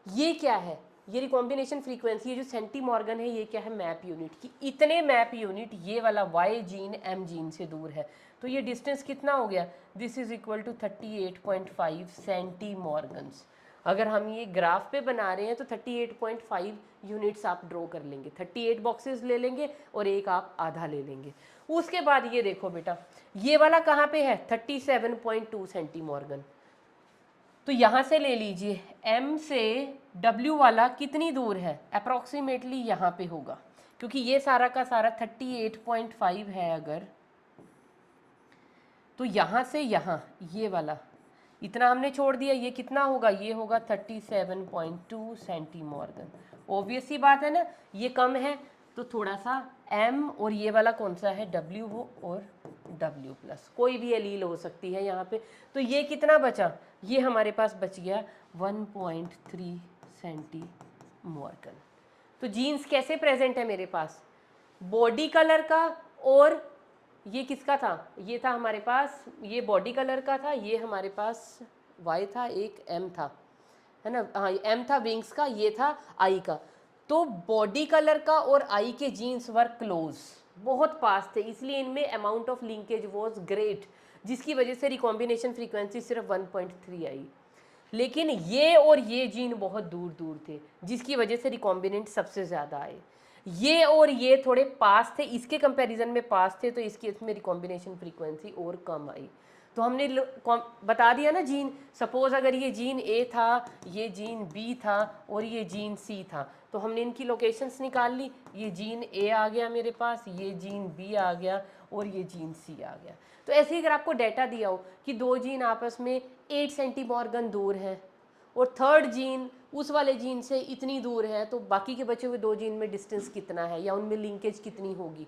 ये क्या है? ये रिकॉम्बिनेशन फ्रीक्वेंसी है। जो सेंटीमॉर्गन है ये क्या है? मैप यूनिट की। इतने मैप यूनिट ये वाला Y जीन M जीन से दूर है, तो ये डिस्टेंस कितना हो गया? This is equal to 38.5 centimorgans. अगर हम ये ग्राफ पे बना रहे हैं तो 38.5 यूनिट्स आप ड्रॉ कर लेंगे, 38 बॉक्सेस ले लेंगे और एक आप आधा ले लेंगे। उसके बाद ये देखो बेटा, ये वाला कहाँ पे है? 37.2 सेंटीमॉर्गन। तो यहाँ से ले लीजिए, M से W वाला कितनी दूर है? अप्रॉक्सीमेटली यहाँ पे होगा, क्योंकि ये सारा का सारा 38.5 है अगर, तो यहाँ से यहाँ ये वाला इतना हमने छोड़ दिया, ये कितना होगा? ये होगा 37.2 सेंटीमॉर्गन। ऑब्वियस सी बात है ना, ये कम है तो थोड़ा सा M, और ये वाला कौन सा है? W हो और W+, कोई भी एलील हो सकती है यहाँ पे। तो ये कितना बचा? ये हमारे पास बच गया 1.3 सेंटीमॉर्गन। तो जीन्स कैसे प्रेजेंट है मेरे पास? बॉडी कलर का, और ये किसका था? ये था हमारे पास, ये बॉडी कलर का था, ये हमारे पास Y था, एक M था, है ना, हाँ M था विंग्स का, ये था I का। तो बॉडी कलर का और I के जीन्स वर क्लोज, बहुत पास थे, इसलिए इनमें amount of linkage was great, जिसकी वजह से रिकॉम्बिनेशन फ्रीक्वेंसी सिर्फ 1.3 आई। लेकिन ये और ये जीन बहुत दूर दूर थे, जिसकी वजह से रिकॉम्बिनेंट सबसे ज़्यादा आए। ये और ये थोड़े पास थे, इसके कंपैरिजन में पास थे, तो इसकी इसमें रिकॉम्बिनेशन फ्रीक्वेंसी और कम आई। तो हमने बता दिया ना जीन, सपोज अगर ये जीन A था, ये जीन B था और ये जीन C था, तो हमने इनकी लोकेशंस निकाल ली। ये जीन A आ गया मेरे पास, ये जीन B आ गया और ये जीन C आ गया। तो ऐसे ही अगर आपको डाटा दिया हो कि दो जीन आपस में 8 सेंटीमॉर्गन दूर हैं और थर्ड जीन उस वाले जीन से इतनी दूर है, तो बाकी के बचे हुए दो जीन में डिस्टेंस कितना है या उनमें लिंकेज कितनी होगी?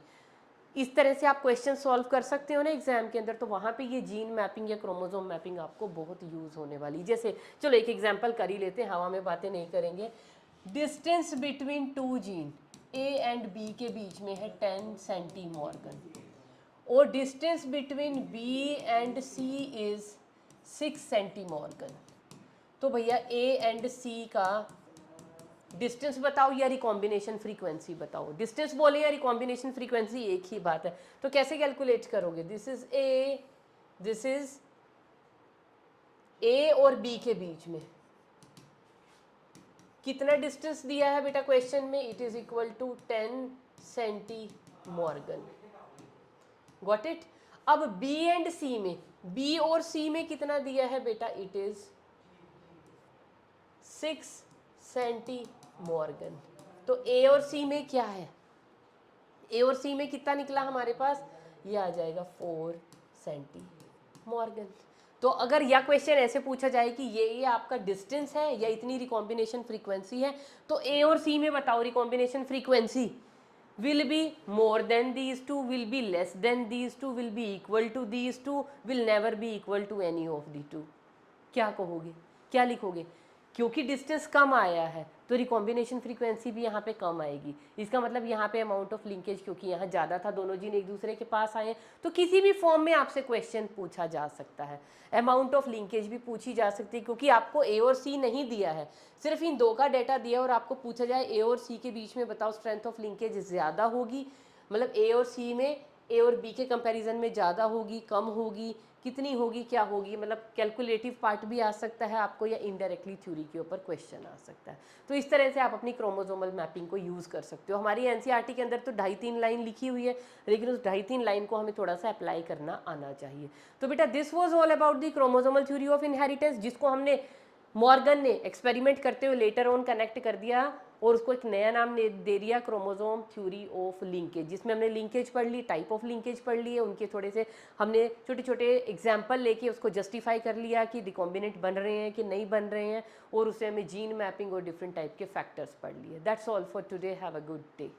इस तरह से आप क्वेश्चन सॉल्व कर सकते हो ना एग्जाम के अंदर, तो वहाँ पे ये जीन मैपिंग या क्रोमोसोम मैपिंग आपको बहुत यूज़ होने वाली। जैसे चलो एक एग्जांपल कर ही लेते हैं, हवा में बातें नहीं करेंगे। Distance between two gene A and B के बीच में है 10 सेंटीमॉर्गन, और distance between B and C is 6 centimorgan. तो भैया ए एंड सी का डिस्टेंस बताओ या रिकॉम्बिनेशन फ्रीक्वेंसी बताओ। डिस्टेंस बोले या रिकॉम्बिनेशन फ्रीक्वेंसी एक ही बात है, तो कैसे कैलकुलेट करोगे? दिस इज ए और बी के बीच में कितना डिस्टेंस दिया है बेटा क्वेश्चन में? It is equal to 10 centimorgan. Got it? अब बी एंड सी में, बी और सी में कितना दिया है बेटा? It is 6 centimorgan. तो ए और सी में क्या है? ए और सी में कितना निकला हमारे पास? ये आ जाएगा 4 सेंटीमॉर्गन। तो अगर यह क्वेश्चन ऐसे पूछा जाए कि ये आपका डिस्टेंस है या इतनी रिकॉम्बिनेशन फ्रीक्वेंसी है, तो ए और सी में बताओ recombination frequency will be more than these two, will be less than these two, will be equal to these two, will never be equal to any of the two। क्या कहोगे, क्या लिखोगे? क्योंकि distance कम आया है तो रिकॉम्बिनेशन फ्रीक्वेंसी भी यहाँ पे कम आएगी। इसका मतलब यहाँ पे अमाउंट ऑफ लिंकेज क्योंकि यहाँ ज़्यादा था, दोनों जीन एक दूसरे के पास आए हैं, तो किसी भी फॉर्म में आपसे क्वेश्चन पूछा जा सकता है। अमाउंट ऑफ लिंकेज भी पूछी जा सकती है, क्योंकि आपको ए और सी नहीं दिया है, सिर्फ इन दो का डेटा दिया और आपको पूछा जाए ए और सी के बीच में बताओ स्ट्रेंथ ऑफ लिंकेज ज़्यादा होगी, मतलब ए और सी में ए और बी के कंपैरिजन में ज़्यादा होगी, कम होगी, कितनी होगी, क्या होगी, मतलब कैलकुलेटिव पार्ट भी आ सकता है आपको, या इनडायरेक्टली थ्योरी के ऊपर क्वेश्चन आ सकता है। तो इस तरह से आप अपनी क्रोमोसोमल मैपिंग को यूज़ कर सकते हो। हमारी एनसीईआरटी के अंदर तो 2.5-3 लाइन लिखी हुई है, लेकिन उस 2.5-3 लाइन को हमें थोड़ा सा अप्लाई करना आना चाहिए। तो बेटा this was all about the chromosomal theory of inheritance, जिसको हमने मॉर्गन ने एक्सपेरिमेंट करते हुए लेटर ऑन कनेक्ट कर दिया और उसको एक नया नाम दे दिया क्रोमोसोम थ्योरी ऑफ लिंकेज, जिसमें हमने लिंकेज पढ़ ली, टाइप ऑफ लिंकेज पढ़ लिए, उनके थोड़े से हमने छोटे छोटे एग्जाम्पल लेके उसको जस्टिफाई कर लिया कि रिकॉम्बिनेंट बन रहे हैं कि नहीं बन रहे हैं, और उससे हमें जीन मैपिंग और डिफरेंट टाइप के फैक्टर्स पढ़ लिए। That's all for today, have a good day.